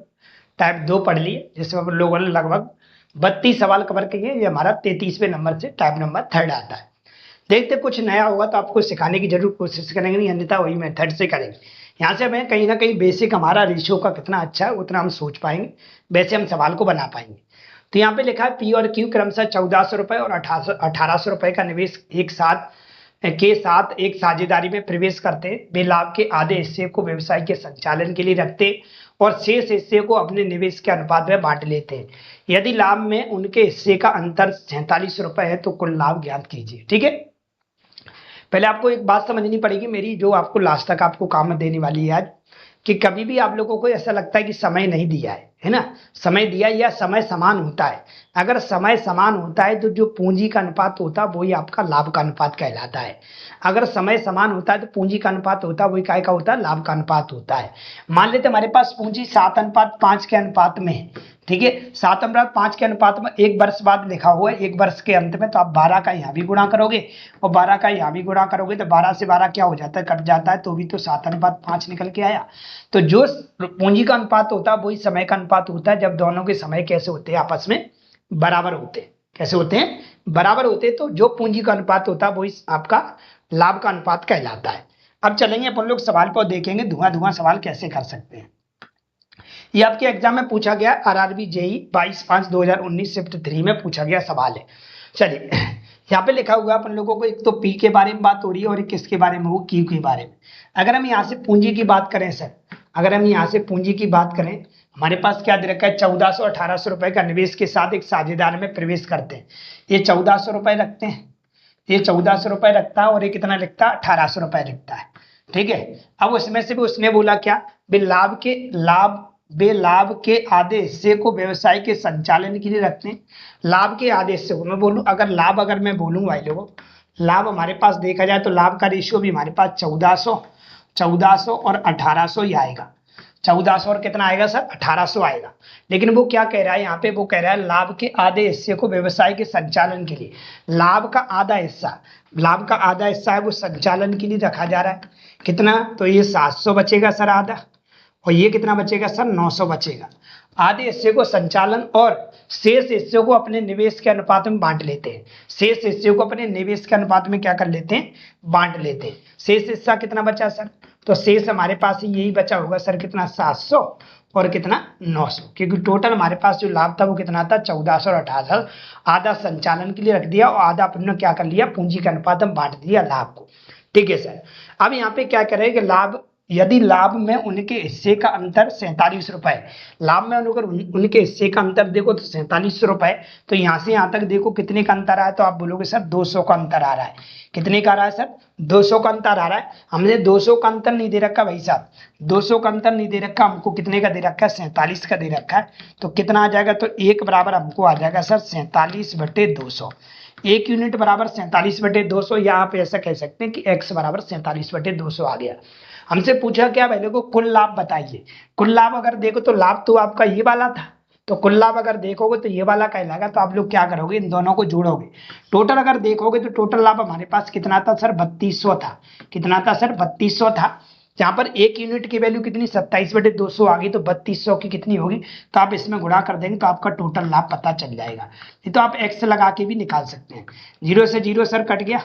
टाइप 2 पढ़ लिए, जिसमें अपन लोगों ने लगभग 32 सवाल कवर किए। ये हमारा 33वें नंबर से टाइप नंबर 3 आता है। देखते कुछ नया होगा तो आपको सिखाने की जरूर कोशिश करेंगे, नहीं अन्यथा वही मेथड से करेंगे। यहाँ से हमें कहीं ना कहीं बेसिक हमारा रेशियो का कितना अच्छा है उतना हम सोच पाएंगे, वैसे हम सवाल को बना पाएंगे। तो यहाँ पे लिखा है पी और क्यू क्रमशः 1,400 रुपए और 1,800 रुपए का निवेश एक साथ एक साझेदारी में प्रवेश करते हैं। वे लाभ के आधे हिस्से को व्यवसाय के संचालन के लिए रखते और शेष हिस्से को अपने निवेश के अनुपात में बांट लेते हैं। यदि लाभ में उनके हिस्से का अंतर 47 रुपए है तो कुल लाभ ज्ञात कीजिए। ठीक है, पहले आपको एक बात समझनी पड़ेगी मेरी, जो आपको लास्ट तक आपको काम में देने वाली है आज, कि कभी भी आप लोगों को ऐसा लगता है कि समय नहीं दिया है, है ना, समय दिया या समय समान होता है। अगर समय समान होता है तो जो पूंजी का अनुपात होता है वही आपका लाभ का अनुपात कहलाता है। अगर समय समान होता है तो पूंजी का अनुपात होता है वही काय का होता है, लाभ का अनुपात होता है। मान लेते हमारे पास पूंजी 7:5 के अनुपात में है, ठीक है, 7:5 के अनुपात में 1 वर्ष बाद लिखा हुआ है, 1 वर्ष के अंत में, तो आप 12 का यहाँ भी गुणा करोगे और 12 का यहाँ भी गुणा करोगे तो 12 से 12 क्या हो जाता है, कट जाता है, तो भी तो 7:5 निकल के आया। तो जो पूंजी का अनुपात होता है वही समय का अनुपात होता है जब दोनों के समय कैसे होते हैं, आपस में बराबर होते हैं। कैसे होते हैं, बराबर होते हैं। तो जो पूंजी का अनुपात होता है वही आपका लाभ का अनुपात कहलाता है। अब चलेंगे अपन लोग सवाल पर देखेंगे धुआं सवाल कैसे कर सकते हैं। ये आपके एग्जाम में पूछा गया, आरआरबी जेई 22/5/2019 शिफ्ट 3 में पूछा गया सवाल है। चलिए यहाँ पे लिखा हुआ अपन लोगों को, एक तो पी के बारे में बात हो रही है और एक किसके बारे में, वो क्यू के बारे में। अगर हम यहाँ से पूंजी की बात करें सर, अगर हम यहाँ से पूंजी की बात करें, हमारे पास क्या दे रखा है, 1400-1800 रुपए का निवेश के साथ एक साझेदार में प्रवेश करते हैं। ये 1400 रुपए रखते हैं, ये 1400 रुपए रखता है और ये कितना लिखता है, 1800 रुपए लिखता है, ठीक है। अब उसमें से भी उसने बोला क्या, वे लाभ के आधे हिस्से को व्यवसाय के संचालन के लिए रखते हैं। लाभ के आधे हिस्से को मैं बोलूं, अगर मैं बोलूं भाई लोगों, लाभ हमारे पास देखा जाए तो लाभ का रेशियो भी हमारे पास 1400 और 1800 ही आएगा। 1400 और कितना आएगा सर, 1800 आएगा। लेकिन वो क्या कह रहा है यहाँ पे, वो कह रहा है लाभ के आधे हिस्से को व्यवसाय के संचालन के लिए, लाभ का आधा हिस्सा है वो संचालन के लिए रखा जा रहा है। कितना, तो ये 700 बचेगा सर आधा, और ये कितना बचेगा सर, 900 बचेगा। आधे हिस्से को संचालन और शेष हिस्से को अपने निवेश के अनुपात में बांट लेते हैं। शेष हिस्से को अपने निवेश के अनुपात में क्या कर लेते हैं, बांट लेते हैं। शेष हिस्सा कितना बचा सर, तो शेष हमारे पास यही बचा होगा सर, कितना, 700 और कितना, 900, क्योंकि टोटल हमारे पास जो लाभ था वो कितना था, 1400 और 1800। आधा संचालन के लिए रख दिया और आधा अपने क्या कर लिया, पूंजी के अनुपात में बांट दिया लाभ को, ठीक है सर। अब यहाँ पे क्या करें कि यदि लाभ में उनके हिस्से का अंतर 47 रुपए, लाभ में अगर उनके हिस्से का अंतर देखो तो 47 रुपए, तो यहाँ से यहाँ तक देखो कितने का अंतर आया, तो आप बोलोगे सर 200 का अंतर आ रहा है। कितने का आ रहा है सर, 200 का अंतर आ रहा है। हमने 200 का अंतर नहीं दे रखा भाई साहब, 200 का अंतर नहीं दे रखा, हमको कितने का दे रखा है, 47 का दे रखा है। तो कितना आ जाएगा, तो 1 बराबर हमको आ जाएगा सर 47/200। 1 यूनिट बराबर 47/200, या आप ऐसा कह सकते हैं कि x बराबर 47/200 आ गया। हमसे पूछा क्या पहले को, कुल लाभ बताइए। कुल लाभ अगर देखो तो लाभ तो आपका ये वाला था, तो कुल लाभ अगर देखोगे तो ये वाला कहलाएगा। तो आप लोग क्या करोगे, इन दोनों को जोड़ोगे। टोटल अगर देखोगे तो टोटल लाभ हमारे पास कितना था सर, 3200 था। कितना था सर, 3200 था। यहाँ पर 1 यूनिट की वैल्यू कितनी, 27/200 आ गई, तो 3200 की कितनी होगी, तो आप इसमें गुणा कर देंगे तो आपका टोटल लाभ पता चल जाएगा। नहीं तो आप एक्स लगा के भी निकाल सकते हैं। 0 से 0 सर कट गया,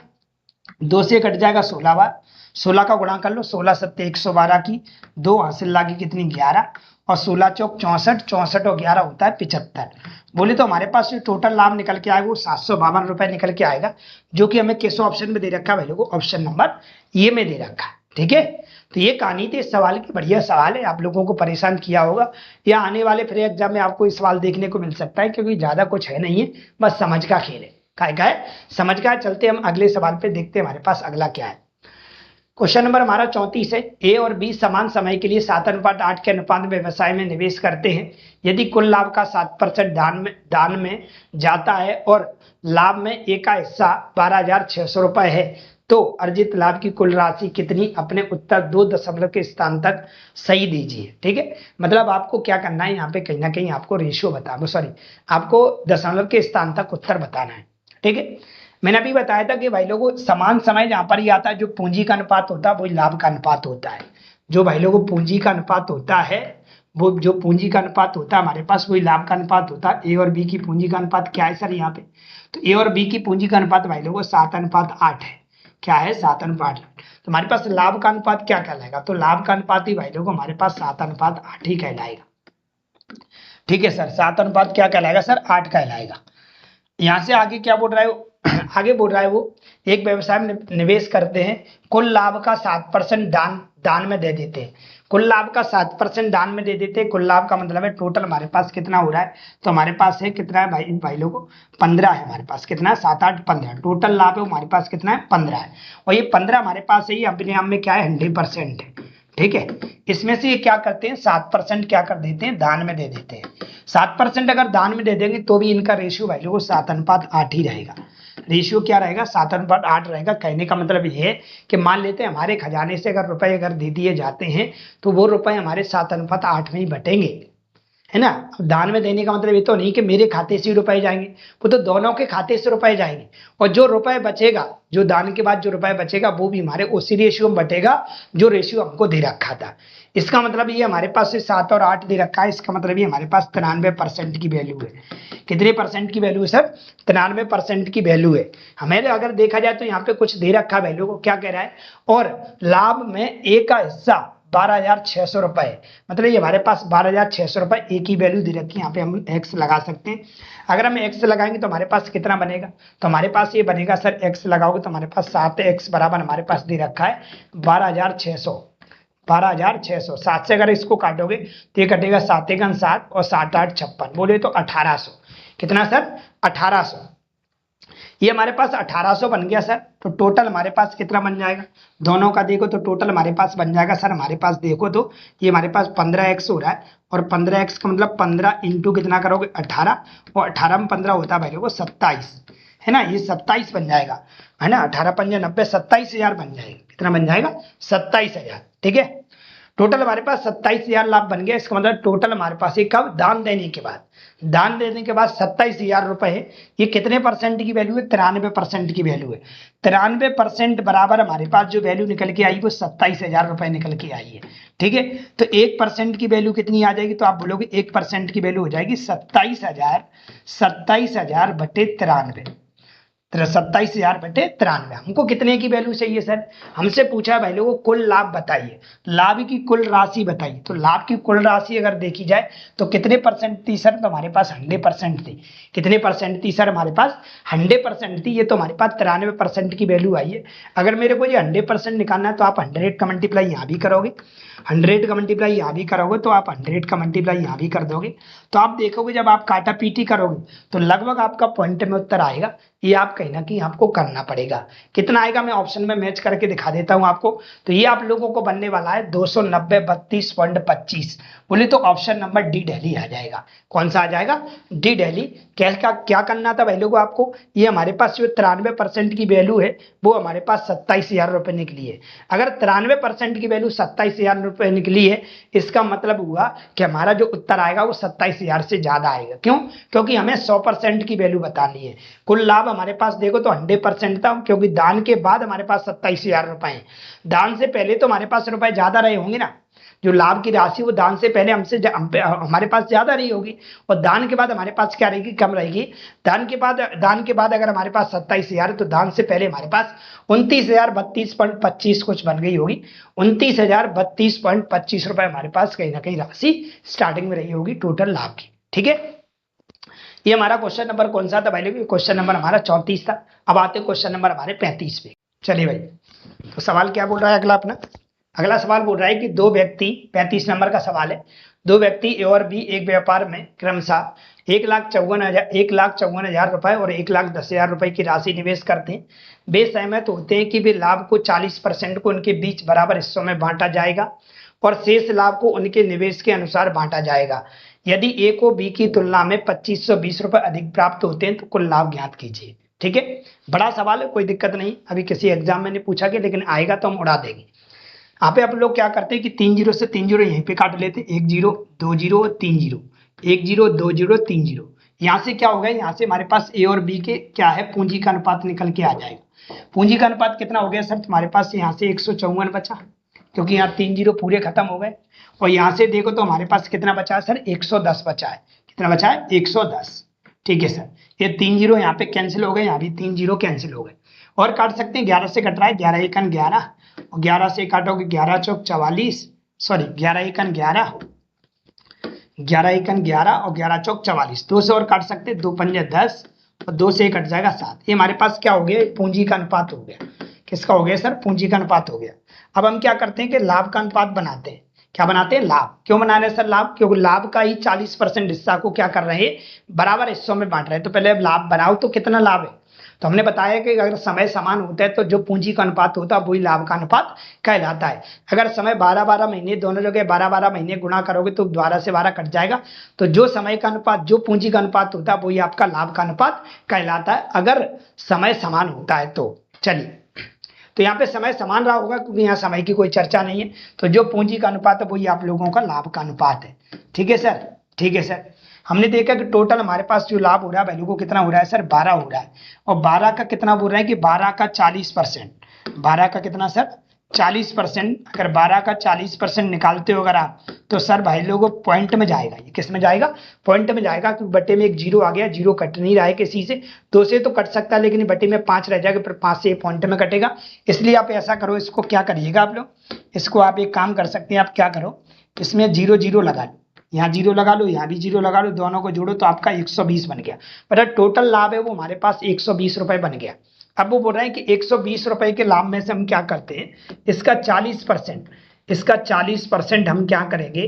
2 से कट जाएगा 16 बार, 16 का गुणा कर लो, 16 7 112 की 2 हासिल लागी कितनी, 11, और 16 चौक 64, 64 और 11 होता है 75। बोले तो हमारे पास जो टोटल लाभ निकल के आएगा वो 752 रुपए निकल के आएगा, जो कि हमें किस ऑप्शन में दे रखा है भाई लोगों, ऑप्शन नंबर ये में दे रखा है, ठीक है। तो ये कहानी थी इस सवाल की, बढ़िया सवाल है, आप लोगों को परेशान किया होगा, या आने वाले फ्री एग्जाम में आपको ये सवाल देखने को मिल सकता है, क्योंकि ज्यादा कुछ है नहीं है, बस समझ का खेल है। क्या है, समझ का। चलते हम अगले सवाल पे, देखते हैं हमारे पास अगला क्या है। क्वेश्चन नंबर हमारा 34 है। ए और बी समान समय के लिए 7:8 के अनुपात में व्यवसाय में निवेश करते हैं। यदि कुल लाभ का 7% दान में जाता है और लाभ में ए का हिस्सा 12,600 रुपए है, तो अर्जित लाभ की कुल राशि कितनी, अपने उत्तर 2 दशमलव के स्थान तक सही दीजिए, ठीक है। मतलब आपको क्या करना है, यहाँ पे कहीं ना कहीं आपको रेशियो आपको दशमलव के स्थान तक उत्तर बताना है, ठीक है। मैंने अभी बताया था कि भाई लोगों समान समय जहां पर ही आता है, जो पूंजी का अनुपात होता है वही लाभ का अनुपात होता है। जो भाई लोगों पूंजी का अनुपात होता है, वो जो पूंजी का अनुपात होता है हमारे पास वही लाभ का अनुपात होता है। ए और बी की पूंजी का अनुपात क्या है सर यहाँ पे, तो ए और बी की पूंजी का अनुपात भाई लोगों 7:8 है। क्या है, 7:8। तो हमारे पास लाभ का अनुपात क्या कहलाएगा, तो लाभ का अनुपात ही भाई लोगों हमारे पास 7:8 ही कहलाएगा, ठीक है सर। 7 क्या कहलाएगा सर, 8 कहलाएगा। यहाँ से आगे क्या बोल रहा है, आगे बोल रहा है वो एक व्यवसाय में निवेश करते हैं, कुल लाभ का 7% दान में दे देते हैं। कुल लाभ का 7% दान में दे देते हैं। कुल लाभ का मतलब है टोटल हमारे पास कितना हो रहा है, तो हमारे पास है कितना है भाई लोगों, 15 है हमारे पास। कितना है, 7 8 15 टोटल लाभ है हमारे पास कितना है, 15 है। और ये 15 हमारे पास है, ये अपने आप में क्या है, 100% है, ठीक है। इसमें से ये क्या करते हैं 7% क्या कर देते हैं दान में दे देते हैं। 7% अगर दान में दे देंगे तो भी इनका रेशियो वैल्यू को 7:8 ही रहेगा। रेशियो क्या रहेगा 7:8 रहेगा। कहने का मतलब ये है कि मान लेते हैं हमारे खजाने से अगर रुपए अगर दे दिए जाते हैं तो वो रुपए हमारे 7:8 में ही बटेंगे, है ना। अब दान में देने का मतलब ये तो नहीं कि मेरे खाते से ही रुपए जाएंगे, वो तो दोनों के खाते से रुपए जाएंगे। और जो रुपए बचेगा, जो दान के बाद जो रुपए बचेगा वो भी हमारे उसी रेशियो में बटेगा जो रेशियो हमको दे रखा था। इसका मतलब ये हमारे पास से 7 और 8 दे रखा है। इसका मतलब ये हमारे पास 93% की वैल्यू है। कितने परसेंट की वैल्यू है सर? 93% की वैल्यू है। हमें अगर देखा जाए तो यहाँ पे कुछ दे रखा वैल्यू को, क्या कह रहा है, और लाभ में ए का हिस्सा 12,600 रुपए, मतलब ये हमारे पास 12,600 रुपए एक ही वैल्यू दे रखी है। यहाँ पे हम एक्स लगा सकते हैं। अगर हम एक्स लगाएंगे तो हमारे पास कितना बनेगा, तो हमारे पास ये बनेगा सर, एक्स लगाओगे तो हमारे पास 7x बराबर हमारे पास दे रखा है 12,600। 12,600 7 से अगर इसको काटोगे तो ये कटेगा 7 एकम 7 और 7 8 56, बोले तो 1800। कितना सर? 1800। ये हमारे पास 1800 बन गया सर। तो टोटल हमारे पास कितना बन जाएगा, दोनों का देखो तो टोटल हमारे पास बन जाएगा सर, हमारे पास देखो तो ये हमारे पास 15x हो रहा है। और 15x का मतलब 15 इंटू कितना करोगे 18, और 18 में 15 होता है भाई लोगों 27, है ना। ये 27 बन जाएगा, है ना। 18 पंजे 90, 27,000 बन जाएगा। कितना बन जाएगा? 27,000। ठीक है। टोटल हमारे पास 27,000 लाभ बन गया। इसका मतलब टोटल हमारे पास ये कब? दान देने के बाद। दान देने के बाद 27,000 रुपए है। ये कितने परसेंट की वैल्यू है? 93% की वैल्यू है। 93% बराबर हमारे पास जो वैल्यू निकल के आई वो 27,000 रुपए निकल के आई है। ठीक है। तो 1% की वैल्यू कितनी आ जाएगी, तो आप बोलोगे 1% की वैल्यू हो जाएगी 27,000। 27,000 बटे 93, 27,000 बटे 93। हमको कितने की वैल्यू चाहिए सर? हमसे पूछा भाई लोगों कुल लाभ बताइए, लाभ की कुल राशि बताइए। तो लाभ की कुल राशि अगर देखी जाए तो कितने परसेंट थी सर? तो हमारे पास 100% थी। कितने परसेंट थी सर? हमारे पास 100% थी। ये तो हमारे पास 93% की वैल्यू आई है। अगर मेरे को ये 100% निकालना है तो आप 100 का मल्टीप्लाई यहाँ भी करोगे, 100 का मल्टीप्लाई यहाँ भी करोगे, तो आप 100 का मल्टीप्लाई यहाँ भी कर दोगे। तो आप देखोगे जब आप काटा पीटी करोगे तो लगभग आपका पॉइंट में उत्तर आएगा। ये आप कहीं ना कहीं आपको करना पड़ेगा। कितना आएगा मैं ऑप्शन में मैच करके दिखा देता हूं आपको। तो ये आप लोगों को बनने वाला है 290 32.25। बोले तो ऑप्शन नंबर डी दिल्ली आ जाएगा। कौन सा आ जाएगा? डी दिल्ली। क्या करना था भाई लोगों आपको, ये हमारे पास जो 93% की वैल्यू है वो हमारे पास 27,000 रुपए निकली है। अगर 93% की वैल्यू 27,000 रुपए निकली है, इसका मतलब हुआ कि हमारा जो उत्तर आएगा वो 27,000 से ज्यादा आएगा। क्यों? क्योंकि हमें 100% की वैल्यू बतानी है। कुल लाभ हमारे पास देखो तो 100% था, क्योंकि दान के बाद हमारे पास 27,000 रुपए हैं। दान से पहले तो हमारे पास रुपए ज्यादा रहे होंगे ना, जो लाभ की राशि वो दान से पहले हमारे पास ज्यादा रही होगी, और दान के बाद हमारे पास क्या रहेगी? कम रहेगी। दान के बाद अगर हमारे पास 27,000 तो दान से पहले हमारे पास 29,032.25 कुछ बन गई होगी। 29,032.25 रुपए हमारे पास कहीं ना कहीं राशि स्टार्टिंग में रही होगी टोटल लाभ की। ठीक है। ये हमारा क्वेश्चन नंबर कौन सा था भाई लोग? क्वेश्चन नंबर हमारा 34 था। अब आते क्वेश्चन नंबर हमारे 35 पे। चलिए भाई, तो सवाल क्या बोल रहा है अगला अपना? अगला सवाल बोल रहा है कि दो व्यक्ति, 35 नंबर का सवाल है, दो व्यक्ति ए और बी एक व्यापार में क्रमशः 1,54,000 रुपए और 1,10,000 रुपए की राशि निवेश करते हैं। वे सहमत होते हैं कि वे लाभ को 40% को उनके बीच बराबर हिस्सों में बांटा जाएगा और शेष लाभ को उनके निवेश के अनुसार बांटा जाएगा। यदि ए को बी की तुलना में 2,520 रुपए अधिक प्राप्त होते हैं तो कुल लाभ ज्ञात कीजिए। ठीक है। बड़ा सवाल है, कोई दिक्कत नहीं, अभी किसी एग्जाम में नहीं पूछा गया, लेकिन आएगा तो हम उड़ा देंगे। यहाँ पे आप लोग क्या करते हैं कि 3 जीरो से 3 जीरो यहीं पे काट लेते हैं, 1 0 2 0 3 0, 1 0 2 0 3 0। यहाँ से क्या होगा, यहाँ से हमारे पास ए और बी के क्या है, पूंजी का अनुपात निकल के आ जाएगा। पूंजी का अनुपात कितना हो गया सर? तुम्हारे पास यहाँ से 154 बचा, क्योंकि यहाँ 3 जीरो पूरे खत्म हो गए। और यहाँ से देखो तो हमारे पास कितना बचा है सर? 110 बचा है। कितना बचा है? 110। ठीक है सर। ये 3 जीरो यहाँ पे कैंसिल हो गए, यहाँ भी 3 जीरो कैंसिल हो गए। और काट सकते हैं, 11 से कट रहा है, 11 एकन 11, और 11 से काटोगे 11 चौक 44, सॉरी 11 एकन 11, 11 एकन 11 और 11 चौक 44। 2 से और काट सकते हैं, 2 पंजे 10 और 2 से कट जाएगा 7। ये हमारे पास क्या हो गया? पूंजी का अनुपात हो गया। किसका हो गया सर? पूंजी का अनुपात हो गया। अब हम क्या करते हैं कि लाभ का अनुपात बनाते हैं क्या बनाते हैं, लाभ। क्यों बना रहे हैं सर लाभ, क्योंकि लाभ का ही 40% हिस्सा को क्या कर रहे हैं, बराबर हिस्सों में बांट रहे हैं। तो पहले अब लाभ बनाओ तो कितना लाभ है, तो हमने बताया कि अगर समय समान होता है तो जो पूंजी का अनुपात होता है वही लाभ का अनुपात कहलाता है। अगर समय 12-12 महीने, दोनों जगह 12-12 महीने गुणा करोगे तो 12 से 12 कट जाएगा, तो जो समय का अनुपात, जो पूंजी का अनुपात होता है वही आपका लाभ का अनुपात कहलाता है, अगर समय समान होता है तो। चलिए, तो यहाँ पे समय समान रहा होगा क्योंकि यहाँ समय की कोई चर्चा नहीं है, तो जो पूंजी का अनुपात है वही आप लोगों का लाभ का अनुपात है। ठीक है सर, ठीक है सर। हमने देखा कि टोटल हमारे पास जो लाभ हो रहा है वैल्यू को कितना हो रहा है सर, 12 हो रहा है, और 12 का कितना बोल रहे हैं कि 12 का 40%, 12 का कितना सर, 40%। अगर 12 का 40% निकालते हो अगर आप, तो सर भाई लोगों पॉइंट में जाएगा, ये किस में जाएगा, पॉइंट में जाएगा, क्योंकि बट्टे में एक जीरो आ गया, जीरो कट नहीं रहा है किसी से, 2 से तो कट सकता है लेकिन बट्टे में 5 रह जाएगा, फिर 5 से पॉइंट में कटेगा। इसलिए आप ऐसा करो, इसको क्या करिएगा आप लोग, इसको आप एक काम कर सकते हैं, आप क्या करो, इसमें 0 0 लगा लो, यहाँ 0 लगा लो, यहाँ भी 0 लगा लो, दोनों को जोड़ो तो आपका 120 बन गया। मतलब टोटल लाभ है वो हमारे पास 120 रुपए बन गया। अब वो बोल रहे हैं कि 120 रुपए के लाभ में से हम क्या करते हैं, इसका 40%, इसका 40% हम क्या करेंगे,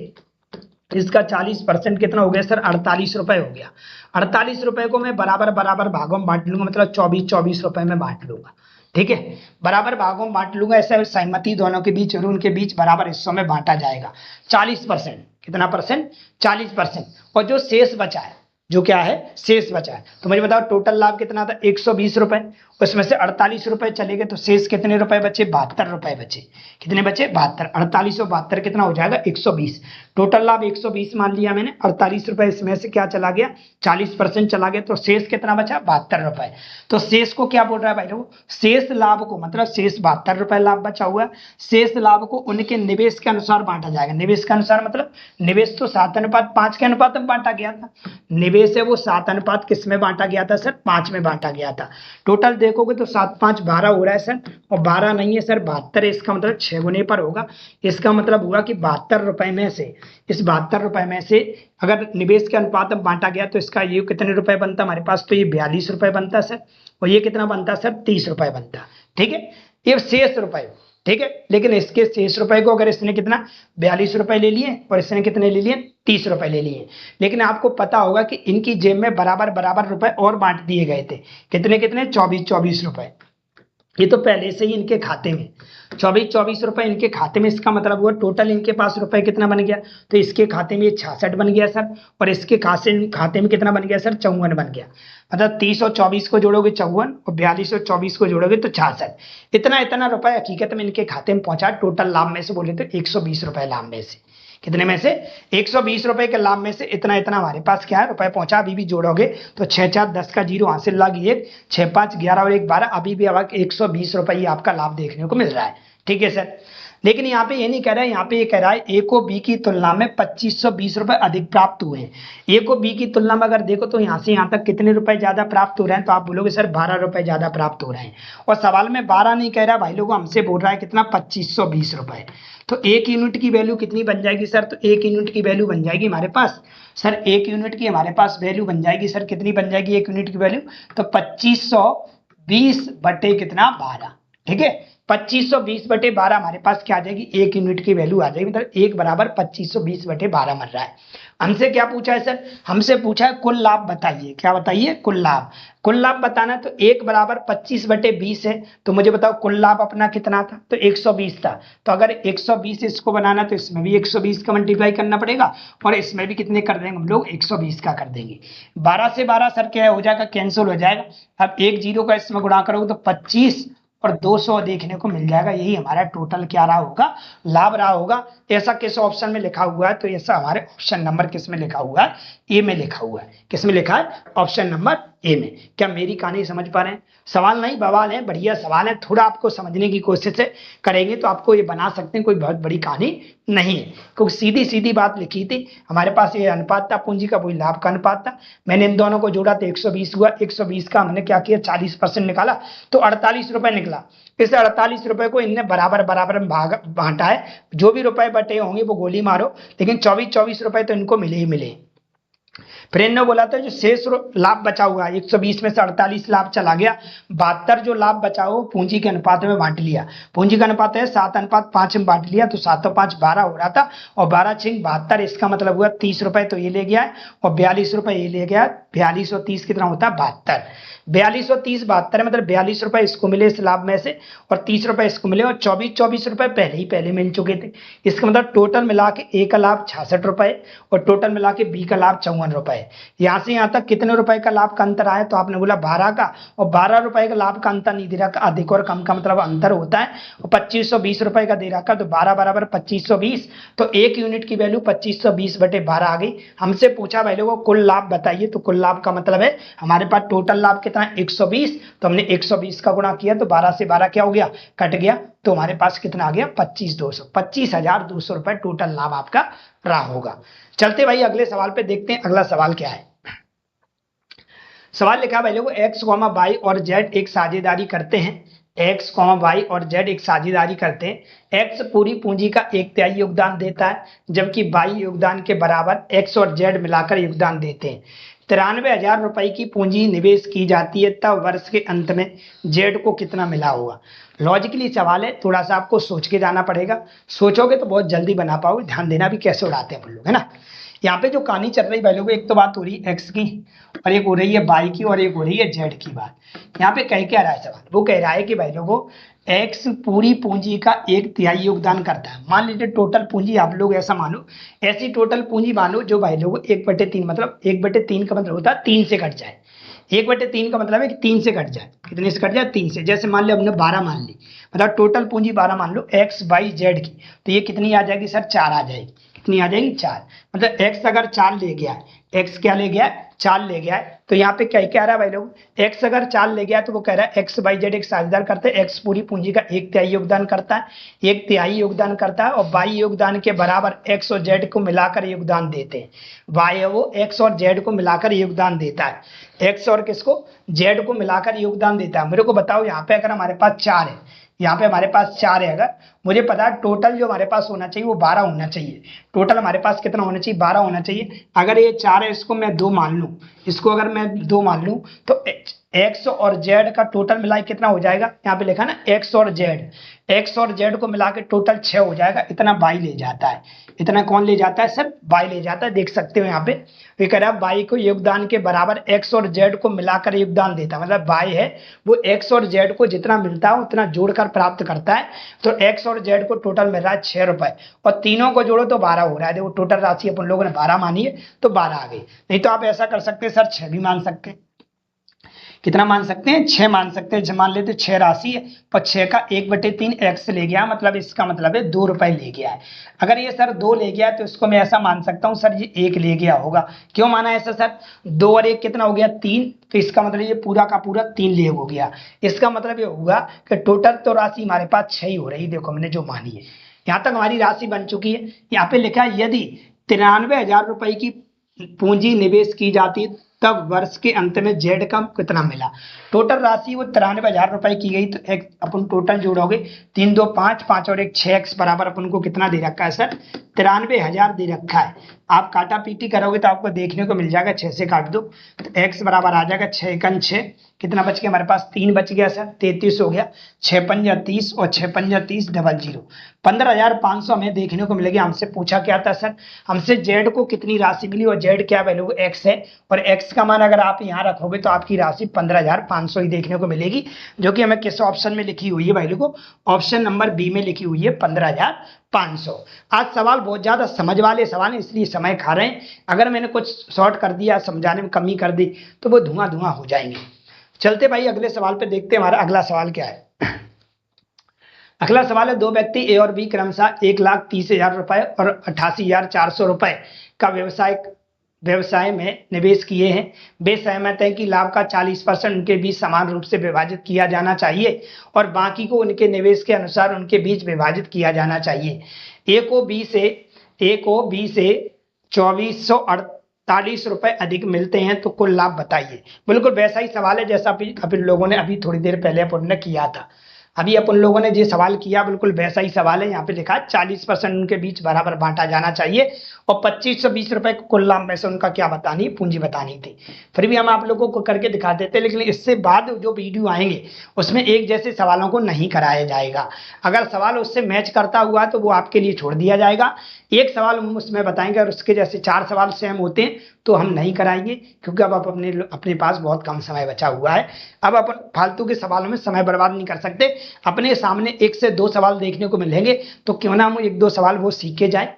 इसका 40% कितना हो गया सर, 48 रुपए हो गया। 48 रुपए को मैं बराबर बराबर भागों में बांट लूंगा, मतलब 24-24 रुपए में बांट लूंगा। ठीक है, बराबर भागों में बांट लूंगा, ऐसा सहमति दोनों के बीच और उनके बीच बराबर हिस्सों में बांटा जाएगा। 40%, कितना परसेंट, 40%। और जो शेष बचा है, जो क्या है, शेष बचा है, तो मुझे बताओ टोटल लाभ कितना था, 120 रुपए, उसमें से 48 रुपए चले गए तो शेष कितने रुपए बचे, 72 रुपए बचे। कितने बचे, 72, 48 और 72 कितना हो जाएगा, 120। टोटल लाभ 120 मान लिया मैंने, 48 रुपए इसमें से क्या चला गया, 40% चला गया, तो शेष कितना बचा, 72 रुपए। तो शेष को क्या बोल रहा है भाई लोग, शेष लाभ को, मतलब शेष 72 रुपए लाभ बचा हुआ है, शेष लाभ को उनके निवेश के अनुसार बांटा जाएगा। निवेश के अनुसार मतलब निवेश तो 7:5 के अनुपात में बांटा गया था, निवेश है वो 7 किस में बांटा गया था सर, 5 में बांटा गया था। टोटल देखोगे तो 7-5 12 हो रहा है सर, और 12 नहीं है सर, 72 है, इसका मतलब 6 गुने पर होगा। इसका मतलब हुआ कि 72 रुपए में से, इस 72 रुपए में से अगर निवेश के अनुपात में बांटा गया तो इसका ये कितने रुपए बनता हमारे पास, तो ये 42 रुपए बनता सर, और ये कितना बनता सर, 30 रुपए बनता। ठीक है, ये शेष रुपए, ठीक है, लेकिन इसके शेष रुपए को अगर इसने कितना 42 रुपए ले लिए और इसने कितने ले लिए, 30 रुपए ले लिए, लेकिन आपको पता होगा कि इनकी जेब में बराबर बराबर रुपए और बांट दिए गए थे, कितने कितने, 24-24 रुपए। ये तो पहले से ही इनके खाते में 24-24 रुपए इनके खाते में, इसका मतलब हुआ टोटल इनके पास रुपए कितना बन गया, तो इसके खाते में 66 बन गया सर, और इसके खाते में कितना बन गया सर, 54 बन गया। मतलब 30 और 24 को जोड़ोगे 54, और 42 और 24 को जोड़ोगे तो 66। इतना इतना रुपए हकीकत में इनके खाते में पहुंचा, टोटल लाभ में से बोले तो 120 रुपए लाभ में से, कितने में से, 120 रुपए के लाभ में से इतना इतना हमारे पास क्या है, रुपए पहुंचा। अभी भी जोड़ोगे तो 6-4 10 का 0 हासिल लगी 1, 6-5 11 और 1 12, अभी भी अब 120 रुपए आपका लाभ देखने को मिल रहा है। ठीक है सर, लेकिन यहाँ पे ये नहीं कह रहा है, यहाँ पे ये कह रहा है ए को बी की तुलना में 2520 रुपए अधिक प्राप्त हुए हैं। ए को बी की तुलना में अगर देखो तो यहाँ से यहाँ तक कितने रुपए ज्यादा प्राप्त हो रहे हैं, तो आप बोलोगे सर 12 रुपए ज्यादा प्राप्त हो रहे हैं। और सवाल में 12 नहीं कह रहा भाई लोगों, हमसे बोल रहा है कितना, 2520 रुपए। तो 1 यूनिट की वैल्यू कितनी बन जाएगी सर, तो 1 यूनिट की वैल्यू बन जाएगी हमारे पास सर, 1 यूनिट की हमारे पास वैल्यू बन जाएगी सर, कितनी बन जाएगी 1 यूनिट की वैल्यू, तो 2520 बटे कितना, 12। ठीक है, 2520 बटे 12 हमारे पास क्या आ जाएगी, 1 यूनिट की वैल्यू आ जाएगी, मतलब 1 बराबर 2520 बटे 12 बन रहा है। हमसे क्या पूछा है सर, हमसे पूछा है कुल लाभ बताइए, क्या बताइए, कुल लाभ। कुल लाभ बताना है तो 1 बराबर 25 बटे 20 है, तो मुझे बताओ कुल लाभ अपना कितना था, तो 120 था। तो अगर 120 इसको बनाना तो इसमें भी 120 का मल्टीप्लाई करना पड़ेगा, और इसमें भी कितने कर देंगे हम लोग, 120 का कर देंगे। 12 से 12 सर क्या हो जाएगा, कैंसिल हो जाएगा। अब 1 0 का इसमें गुणा करोगे तो 25 और 200 देखने को मिल जाएगा, यही हमारा टोटल क्या रहा होगा, लाभ रहा होगा। ऐसा किस ऑप्शन में लिखा हुआ है, तो ऐसा हमारे ऑप्शन नंबर किस में लिखा हुआ है, ए में लिखा हुआ है। किस में लिखा है, ऑप्शन नंबर ए में। क्या मेरी कहानी समझ पा रहे हैं, सवाल नहीं बवाल है, बढ़िया सवाल है, थोड़ा आपको समझने की कोशिश करेंगे तो आपको ये बना सकते हैं, कोई बहुत बड़ी कहानी नहीं है, क्योंकि सीधी सीधी बात लिखी थी। हमारे पास ये अनुपात था पूंजी का, वही लाभ का अनुपात था, मैंने इन दोनों को जोड़ा तो 120 हुआ, 120 का हमने क्या किया, 40% निकाला तो 48 रुपए निकला। इस 48 रुपए को इनने बराबर बराबर में बांटा है, जो भी रुपए बटे होंगे वो गोली मारो, लेकिन 24-24 रुपए तो इनको मिले ही मिले। फिर इन्होंने बोला था जो शेष लाभ बचा हुआ 120 में से 48 लाभ चला गया, 72 जो लाभ बचा हो पूंजी के अनुपात में बांट लिया। पूंजी का अनुपात है 7:5 में बांट लिया, तो 7/5 12 हो रहा था और 12×6 72, इसका मतलब हुआ 30 रुपए तो ये ले गया है और 42 रुपए ये ले गया। 42 और 30 कितना होता है 72। 42 और 30 72 मतलब 42 रुपए इसको मिले इस लाभ में से और 30 रुपए इसको मिले और 24 रुपए पहले मिल चुके थे। इसका मतलब टोटल मिला के ए का लाभ 66 रुपए और टोटल मिला के बी का लाभ 54 रुपए। यहाँ से यहाँ तक कितने रुपए का लाभ का अंतर आया, तो आपने बोला 12 का, और 12 रुपए का लाभ का अंतर नहीं दे रखा, अधिक और कम का मतलब अंतर होता है, और 2520 रुपए का दे रखा, तो 12 बराबर 2520, तो एक यूनिट की वैल्यू 2520/12 आ गई। हमसे पूछा भाई लोगों कुल लाभ बताइए, तो कुल लाभ का मतलब है हमारे पास टोटल लाभ कितना है 120, तो हमने 120 का गुणा किया तो 12 से 12 क्या हो गया कट गया, तो हमारे पास कितना आ गया 25,200 रुपए टोटल लाभ आपका रहा होगा। चलते भाई अगले सवाल पे देखते हैं, अगला सवाल क्या है। सवाल लिखा भाई लोगों x, y और z एक साझेदारी करते हैं। x, y और z एक साझेदारी करते हैं। x पूरी पूंजी का 1/3 योगदान देता है, जबकि y योगदान के बराबर x और z मिलाकर योगदान देते हैं। 93,000 रुपए की पूंजी निवेश की जाती है, तब वर्ष के अंत में z को कितना मिला होगा। लॉजिकली सवाल है, थोड़ा सा आपको सोच के जाना पड़ेगा, सोचोगे तो बहुत जल्दी बना पाओगे। ध्यान देना भी कैसे उड़ाते हैं हम लोग, है ना। यहाँ पे जो कहानी चल रही भाई लोगों, एक तो बात हो रही है एक्स की और एक हो रही है वाई की और एक हो रही है जेड की बात। यहाँ पे कह क्या रहा है सवाल, वो कह रहा है कि भाई लोगों एक्स पूरी पूंजी का 1/3 योगदान करता है। मान लीजिए टोटल पूंजी आप लोग ऐसा मानो, ऐसी टोटल पूंजी मानो जो भाई लोगों 1/3 मतलब 1/3 का मतलब होता है 3 से कट जाए। 1/3 का मतलब है कि 3 से कट जाए, कितने से कट जाए 3 से। जैसे मान लो हमने 12 मान ली, मतलब टोटल पूंजी 12 मान लो एक्स वाई जेड की, तो ये कितनी आ जाएगी सर 4 आ जाएगी। कितनी आ जाएगी 4, मतलब x अगर 4 ले गया है, x क्या ले गया है 4 ले गया है, तो यहाँ पे क्या कह रहा है भाई लोग x अगर 4 ले गया है, तो वो कह रहा है x वाई जेड एक साझेदार करते हैं। x पूरी पूंजी का 1/3 योगदान करता है, 1/3 योगदान करता है और y योगदान के बराबर x और z को मिलाकर योगदान देते हैं। y है वो x और z को मिलाकर योगदान देता है, x और किसको z को मिलाकर योगदान देता है। मेरे को बताओ यहाँ पे अगर हमारे पास 4 है, यहाँ पे हमारे पास 4 है, अगर मुझे पता है टोटल जो हमारे पास होना चाहिए वो 12 होना चाहिए। टोटल हमारे पास कितना होना चाहिए 12 होना चाहिए। अगर ये 4 है, इसको मैं 2 मान लूँ, इसको अगर मैं 2 मान लूँ, तो x और z का टोटल मिला कितना हो जाएगा, यहाँ पे लिखा ना x और z को मिला के टोटल 6 हो जाएगा। इतना y ले जाता है, इतना कौन ले जाता है सर y ले जाता है। देख सकते हो यहाँ पे ये कह रहा है y को योगदान के बराबर x और z को मिलाकर योगदान देता है, मतलब y है वो x और z को जितना मिलता है उतना जोड़कर प्राप्त करता है। तो x और z को टोटल मिल रहा है 6 रुपए और तीनों को जोड़ो तो 12 हो रहा है। देखो टोटल राशि अपन लोगों ने 12 मानी है तो 12 आ गई। नहीं तो आप ऐसा कर सकते हैं सर 6 भी मान सकते हैं। कितना मान सकते हैं 6 मान सकते हैं। मान लेते 6 राशि है और 6 का 1/3 x ले गया, मतलब इसका मतलब है 2 रुपए ले गया है। अगर ये सर 2 ले गया तो इसको मैं ऐसा मान सकता हूँ सर ये 1 ले गया होगा। क्यों माना ऐसा सर, 2 और 1 कितना हो गया 3, तो इसका मतलब ये पूरा का पूरा 3 ले हो गया। इसका मतलब ये होगा कि टोटल तो राशि हमारे पास 6 ही हो रही। देखो हमने जो मानी है यहाँ तक हमारी राशि बन चुकी है। यहाँ पे लिखा है यदि 93,000 रुपए की पूंजी निवेश की जाती है तब वर्ष के अंत में जेड का कितना मिला। टोटल राशि वो 93,000 रुपए की गई, तो एक अपन टोटल जोड़ोगे 3 2 5 5 और 1 6x बराबर अपन को कितना दे रखा है सर 93,000 दे रखा है। आप काटा पीटी करोगे तो आपको देखने को मिल जाएगा 6 से काट दो तो x बराबर आ जाएगा 6 6, कितना बच गया हमारे पास 3 बच गया सर 33 हो गया। 6 5 30 और 6 5 30 00 15,500 हमें देखने को मिलेगी। हमसे पूछा क्या था सर, हमसे जेड को कितनी राशि मिली और जेड क्या वैल्यू x है और x का मान अगर आप यहाँ रखोगे तो आपकी राशि 15,500 ही देखने को मिलेगी, जो कि हमें किस ऑप्शन में लिखी हुई है भाई लोगों, ऑप्शन नंबर बी में लिखी हुई है 15,500। आज सवाल बहुत ज्यादा समझ वाले सवाल है इसलिए समय खा रहे हैं। अगर मैंने कुछ शॉर्ट कर दिया समझाने में कमी कर दी तो वो धुआं धुआं हो जाएंगे। चलते भाई अगले सवाल पे देखते हैं हमारा अगला सवाल क्या है। अगला सवाल है दो व्यक्ति ए और बी क्रमशः 1,30,000 रुपए और 88,400 रुपए का व्यवसाय में निवेश किए हैं। वे सहमत हैं कि लाभ का 40% उनके बीच समान रूप से विभाजित किया जाना चाहिए और बाकी को उनके निवेश के अनुसार उनके बीच विभाजित किया जाना चाहिए। ए को बी से 2,448 रुपए अधिक मिलते हैं तो कुल लाभ बताइए। बिल्कुल वैसा ही सवाल है जैसा अभी लोगों ने अभी थोड़ी देर पहले अपन ने किया था। अभी अपन लोगों ने जो सवाल किया बिल्कुल वैसा ही सवाल है। यहाँ पे लिखा है 40% उनके बीच बराबर बांटा जाना चाहिए और 2520 रुपए को कुल लाभ में से उनका क्या बतानी, पूंजी बतानी थी। फिर भी हम आप लोगों को करके दिखा देते, लेकिन इससे बाद जो वीडियो आएंगे उसमें एक जैसे सवालों को नहीं कराया जाएगा। अगर सवाल उससे मैच करता हुआ तो वो आपके लिए छोड़ दिया जाएगा। एक सवाल हम उसमें बताएंगे और उसके जैसे 4 सवाल सेम होते हैं तो हम नहीं कराएंगे, क्योंकि अब अपने पास बहुत कम समय बचा हुआ है। अब अपन फालतू के सवालों में समय बर्बाद नहीं कर सकते। अपने सामने 1 से 2 सवाल देखने को मिलेंगे तो क्यों ना हम 1-2 सवाल वो सीख के जाए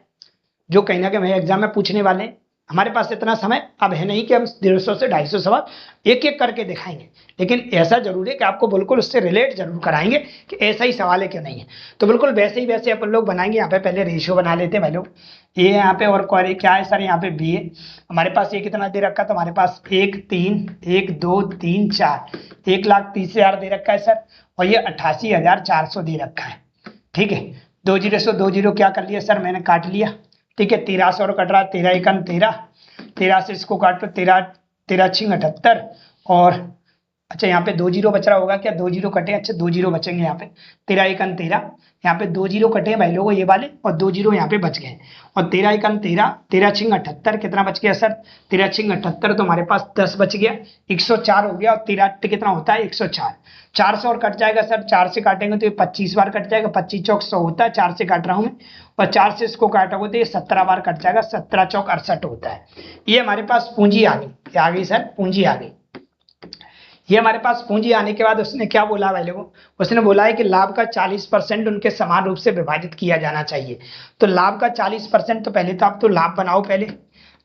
जो कहीं ना कहीं एग्जाम में पूछने वाले हैं। हमारे पास इतना समय अब है नहीं कि हम 150 से 250 सवाल एक एक करके दिखाएंगे, लेकिन ऐसा जरूर है कि आपको बिल्कुल उससे रिलेट जरूर कराएंगे कि ऐसा ही सवाल है कि नहीं है। तो बिल्कुल वैसे ही वैसे अपन लोग बनाएंगे। यहाँ पे पहले रेशियो बना लेते हैं भाई लोग। ये यहाँ पे और क्वारी क्या है सर, यहाँ पे बी है हमारे पास। ये कितना दे रखा है तो हमारे पास 1 3 1 2 3 4 1,30,000 दे रखा है सर, और ये 88,400 दे रखा है। ठीक है, 2 जीरो से 2 जीरो क्या कर लिया सर, मैंने काट लिया। ठीक है, 13 से और कट रहा है, 13 एकन 13, 13 से इसको काट लो, 13 13 छिंग 78 और अच्छा यहाँ पे 2 जीरो बच रहा होगा क्या, 2 जीरो कटे, अच्छा 2 जीरो बचेंगे यहाँ पे, 13 एकन 13, यहाँ पे 2 जीरो कटे भाई लोगों ये वाले और 2 जीरो यहाँ पे बच गए। और 13 एकन 13, 13 छिंग 78 कितना बच गया सर, 13 छिंग 78 तो हमारे पास 10 बच गया, 104 हो गया। और 13 कितना होता है 104, 4 से और कट जाएगा सर, 4 से काटेंगे तो ये 25 बार कट जाएगा, 25 चौक 100 होता है, 4 से काट रहा हूँ मैं, और 4 से इसको काटोगे तो ये 17 बार कट जाएगा, 17 चौक 68 होता है। ये हमारे पास पूंजी आ गई, क्या आ गई सर, पूंजी आ गई। ये हमारे पास पूंजी आने के बाद उसने क्या बोला भाई लोगों, उसने बोला है कि लाभ का 40% उनके समान रूप से विभाजित किया जाना चाहिए। तो लाभ का 40% तो पहले तो आप तो लाभ बनाओ पहले।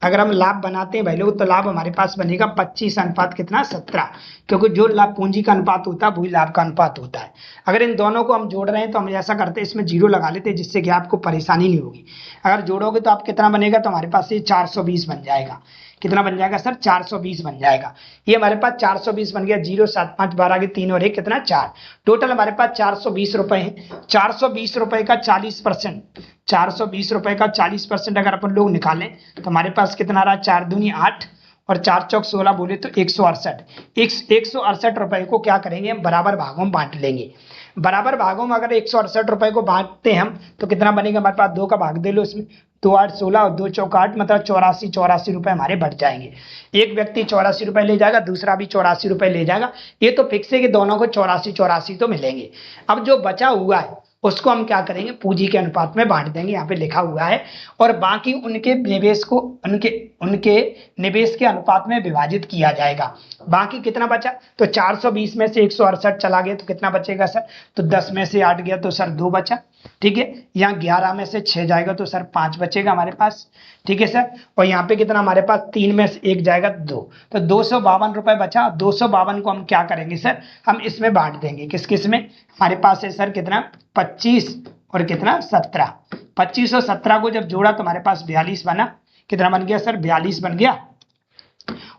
अगर हम लाभ बनाते हैं भाई लोग तो लाभ हमारे पास बनेगा 25 अनुपात कितना 17, क्योंकि जो लाभ पूंजी का अनुपात होता है वही लाभ का अनुपात होता है। अगर इन दोनों को हम जोड़ रहे हैं तो हम ऐसा करते हैं इसमें जीरो लगा लेते हैं, जिससे कि आपको परेशानी नहीं होगी। अगर जोड़ोगे तो आप कितना बनेगा, तो हमारे पास ये 420 बन जाएगा। कितना बन जाएगा सर, 420 बन जाएगा। ये हमारे पास 420 बन गया, 0 7 5 12 के 3 और 1 कितना 4, टोटल हमारे पास 420 रुपए है। 420 रुपए का 40%, 420 रुपए का 40% अगर अपन लोग निकालें तो हमारे पास कितना रहा, 4 दूनी 8 और 4 चौक 16 बोले तो 168। 168 रुपए को क्या करेंगे हम, बराबर भागों में बांट लेंगे। बराबर भागों में अगर 168 रुपए को बांटते हैं हम तो कितना बनेगा हमारे पास, 2 का भाग दे लो इसमें, 2 8 16 और 2 चौक 8, मतलब 84 रुपए हमारे बढ़ जाएंगे। एक व्यक्ति 84 रुपए ले जाएगा, दूसरा भी 84 रुपए ले जाएगा। ये तो फिक्स है कि दोनों को 84 तो मिलेंगे। अब जो बचा हुआ है उसको हम क्या करेंगे, पूंजी के अनुपात में बांट देंगे, यहाँ पे लिखा हुआ है, और बाकी उनके निवेश को उनके निवेश के अनुपात में विभाजित किया जाएगा। बाकी कितना बचा, तो 420 में से 168 चला गया तो कितना बचेगा सर, तो 10 में से 8 गया तो सर 2 बचा। ठीक है, यहाँ 11 में से 6 जाएगा तो सर 5 बचेगा हमारे पास। ठीक है सर, और यहाँ पे कितना हमारे पास 3 में से 1 जाएगा 2, तो 252 रुपए बचा। 252 को हम क्या करेंगे सर, हम इसमें बांट देंगे, किस किस में, हमारे पास है सर कितना 25 और कितना 17। 25 और 17 को जब जोड़ा तो हमारे पास 42 बना। कितना बन गया सर, 42 बन गया।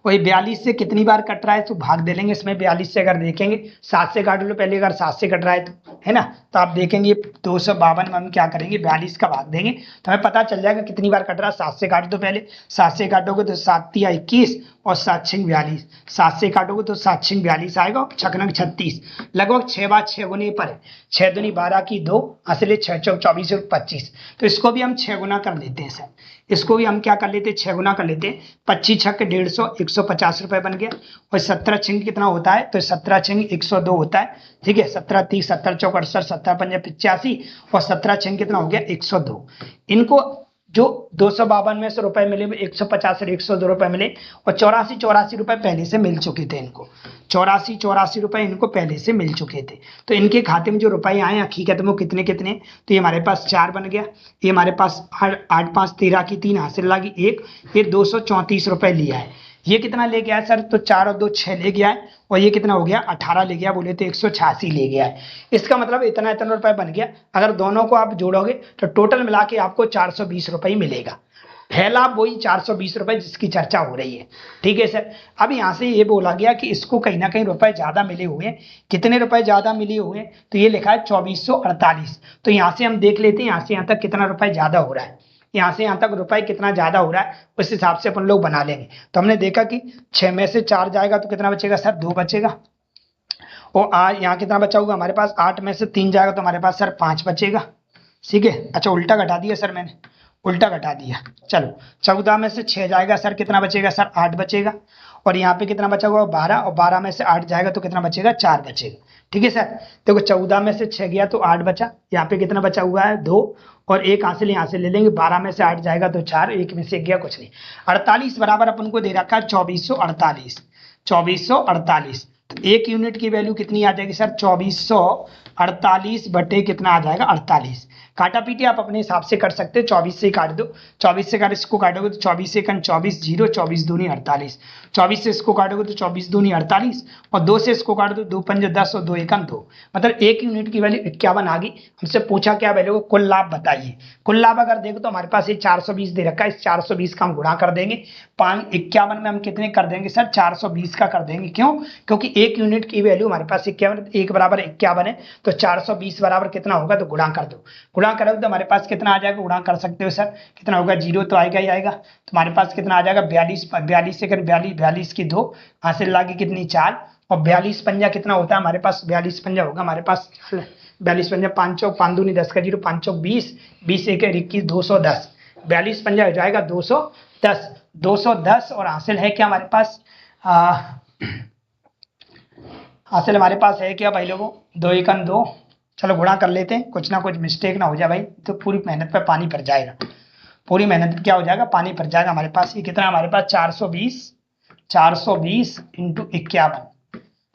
वही 42 से कितनी बार कट रहा है तो भाग दे लेंगे इसमें। 42 से अगर देखेंगे 7 से काट लो पहले, अगर 7 से कट रहा है तो, है ना, तो आप देखेंगे 252 में हम क्या करेंगे, 42 का भाग देंगे तो हमें पता चल जाएगा कितनी बार कट रहा है। 7 से काट दो पहले, 7 से काटोगे तो 7 तिया 21 और 7 छिंग 42, 7 से काटोगे तो 7 छिंग 42 आएगा, 6 नंग 36, लगभग 6 बार 6 गुने पर है, 6 दूनी 12 की 2, असले 6 चौक 24 और 25, तो इसको भी हम 6 गुना कर लेते हैं सर। इसको भी हम क्या कर लेते हैं, 6 गुना कर लेते हैं। 25 छक 150, 150 रुपए बन गया। और 17 छिंग कितना होता है, तो 17 छिंग 102 होता है। ठीक है, 17 30 70 चौक 68, 17 पंजे 85 और 17 छिंग कितना हो गया 102। इनको जो 252 में से रुपए मिले, 150 और 102 रुपए मिले, और 84 रुपए पहले से मिल चुके थे इनको। 84 रुपए इनको पहले से मिल चुके थे, तो इनके खाते में जो रुपए आए हकीकत में वो कितने कितने, तो ये हमारे पास 4 बन गया। ये हमारे पास 8 5 13 की 3 हासिल लगी 1, ये 234 रुपए लिया है। ये कितना ले गया है सर, तो 4 और 2 6 ले गया है, और ये कितना हो गया 18 ले गया, बोले तो 186 ले गया है। इसका मतलब इतना इतना रुपए बन गया। अगर दोनों को आप जोड़ोगे तो टोटल मिला के आपको 420 रुपए ही मिलेगा। है लाभ वही 420 रुपए जिसकी चर्चा हो रही है। ठीक है सर, अब यहाँ से ये बोला गया कि इसको कहीं ना कहीं रुपए ज्यादा मिले हुए हैं। कितने रुपए ज्यादा मिले हुए हैं, तो ये लिखा है 2448। तो यहाँ से हम देख लेते हैं यहाँ से यहाँ तक कितना रुपए ज्यादा हो रहा है, यहाँ से यहाँ तक रुपए कितना ज्यादा हो रहा है, उस हिसाब से अपन लोग बना लेंगे। तो हमने देखा कि 6 में से 4 जाएगा तो कितना बचेगा सर, 2 बचेगा। और यहाँ कितना बचा होगा हमारे पास, 8 में से 3 जाएगा तो हमारे पास सर 5 बचेगा। ठीक है, अच्छा उल्टा घटा दिया सर मैंने, उल्टा घटा दिया। चलो 14 में से 6 जाएगा सर, कितना बचेगा सर 8 बचेगा। और यहाँ पे कितना बचा हुआ 12, और 12 में से 8 जाएगा तो कितना बचेगा 4 बचेगा। ठीक है सर, देखो 14 में से 6 गया तो 8 बचा, यहाँ पे कितना बचा हुआ है 2, और एक हासिल यहाँ से ले लेंगे, 12 में से 8 जाएगा तो 4, एक में से 1 गया कुछ नहीं। 48 बराबर अपन को दे रखा है 2448, 2448। तो एक यूनिट की वैल्यू कितनी आ जाएगी सर 2448 बटे कितना आ जाएगा 48। काटा पीटी आप अपने हिसाब से कर सकते हो, 24 से काट दो, 24 से इसको काटोगे तो 24 एकन 24, 0, 24 दूनी 48, 24 से इसको काटोगे तो 24 दूनी 48, और 2 से इसको काट दो, 2 पंजे 10 और 2 एकन 2, मतलब एक यूनिट की वैल्यू 51 आ गई। हमसे पूछा क्या वैल्यू, कुल लाभ बताइए। कुल लाभ अगर देखो तो हमारे पास ये 420 दे रखा है, इस 420 का हम गुणा कर देंगे, 51 में हम कितने कर देंगे सर 420 का कर देंगे। क्यों, क्योंकि एक यूनिट की वैल्यू हमारे पास 51, 1 बराबर 51 है, तो 420 बराबर कितना होगा तो गुणा कर दो। गुणा करोगे तो हमारे पास कितना आ जाएगा, गुणा कर सकते हो सर, कितना होगा 0 तो आएगा ही आएगा, तो हमारे पास कितना आ जाएगा 42, 42 से 42 की 2 हासिल लागे कितनी 4, और 42 पंजा कितना होता है हमारे पास, 42 पंजा होगा हमारे पास 42 पंजा 5 चौक 5 दूनी 10 का 0, 5 चौक 20, 20 एक 21, 210, 42 पंजा हो जाएगा 210, 210। और हासिल है क्या हमारे पास, हासिल हमारे पास है क्या भाई लोगों 2 एकन 2। चलो गुणा कर लेते हैं, कुछ ना कुछ मिस्टेक ना हो जाए भाई, तो पूरी मेहनत पे पानी भर जाएगा, पूरी मेहनत क्या हो जाएगा पानी भर जाएगा। हमारे पास ये कितना हमारे पास 420 इंटू 51,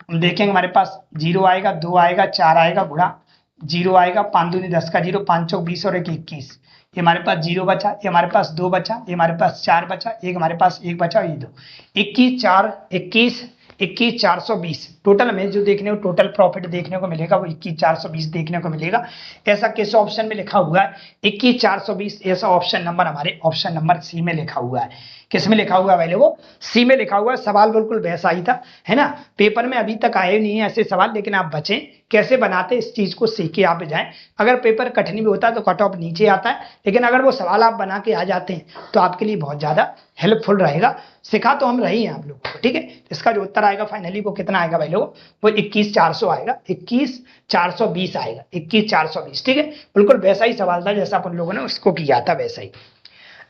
हम देखेंगे हमारे पास 0 आएगा, 2 आएगा, 4 आएगा, गुणा 0 आएगा, 5 दूनी 10 का 0, 5 चौक 20 और 1 21, ये हमारे पास 0 बचा, ये हमारे पास 2 बचा, ये हमारे पास 4 बचा, एक हमारे पास 1 बचा, ये 2, 21 4 21 21 420। टोटल में जो देखने को टोटल प्रॉफिट देखने को मिलेगा वो 21 420 देखने को मिलेगा। ऐसा किस ऑप्शन में लिखा हुआ है 21 420, ऐसा ऑप्शन नंबर हमारे ऑप्शन नंबर सी में लिखा हुआ है। किस में लिखा हुआ है भाई वो, सी में लिखा हुआ है। सवाल बिल्कुल वैसा ही था, है ना, पेपर में अभी तक आए नहीं है ऐसे सवाल, लेकिन आप बचें कैसे बनाते इस चीज को सीख के आप जाएं। अगर पेपर कठिन भी होता है तो कट ऑफ नीचे आता है, लेकिन अगर वो सवाल आप बना के आ जाते हैं तो आपके लिए बहुत ज्यादा हेल्पफुल रहेगा। सिखा तो हम रहे हैं आप लोगों को, ठीक है। इसका जो उत्तर आएगा फाइनली वो कितना आएगा भाई लोग, वो 21 400 आएगा, 21 420 आएगा, 21 420, ठीक है। बिल्कुल वैसा ही सवाल था जैसा अपन लोगों ने उसको किया था वैसा ही।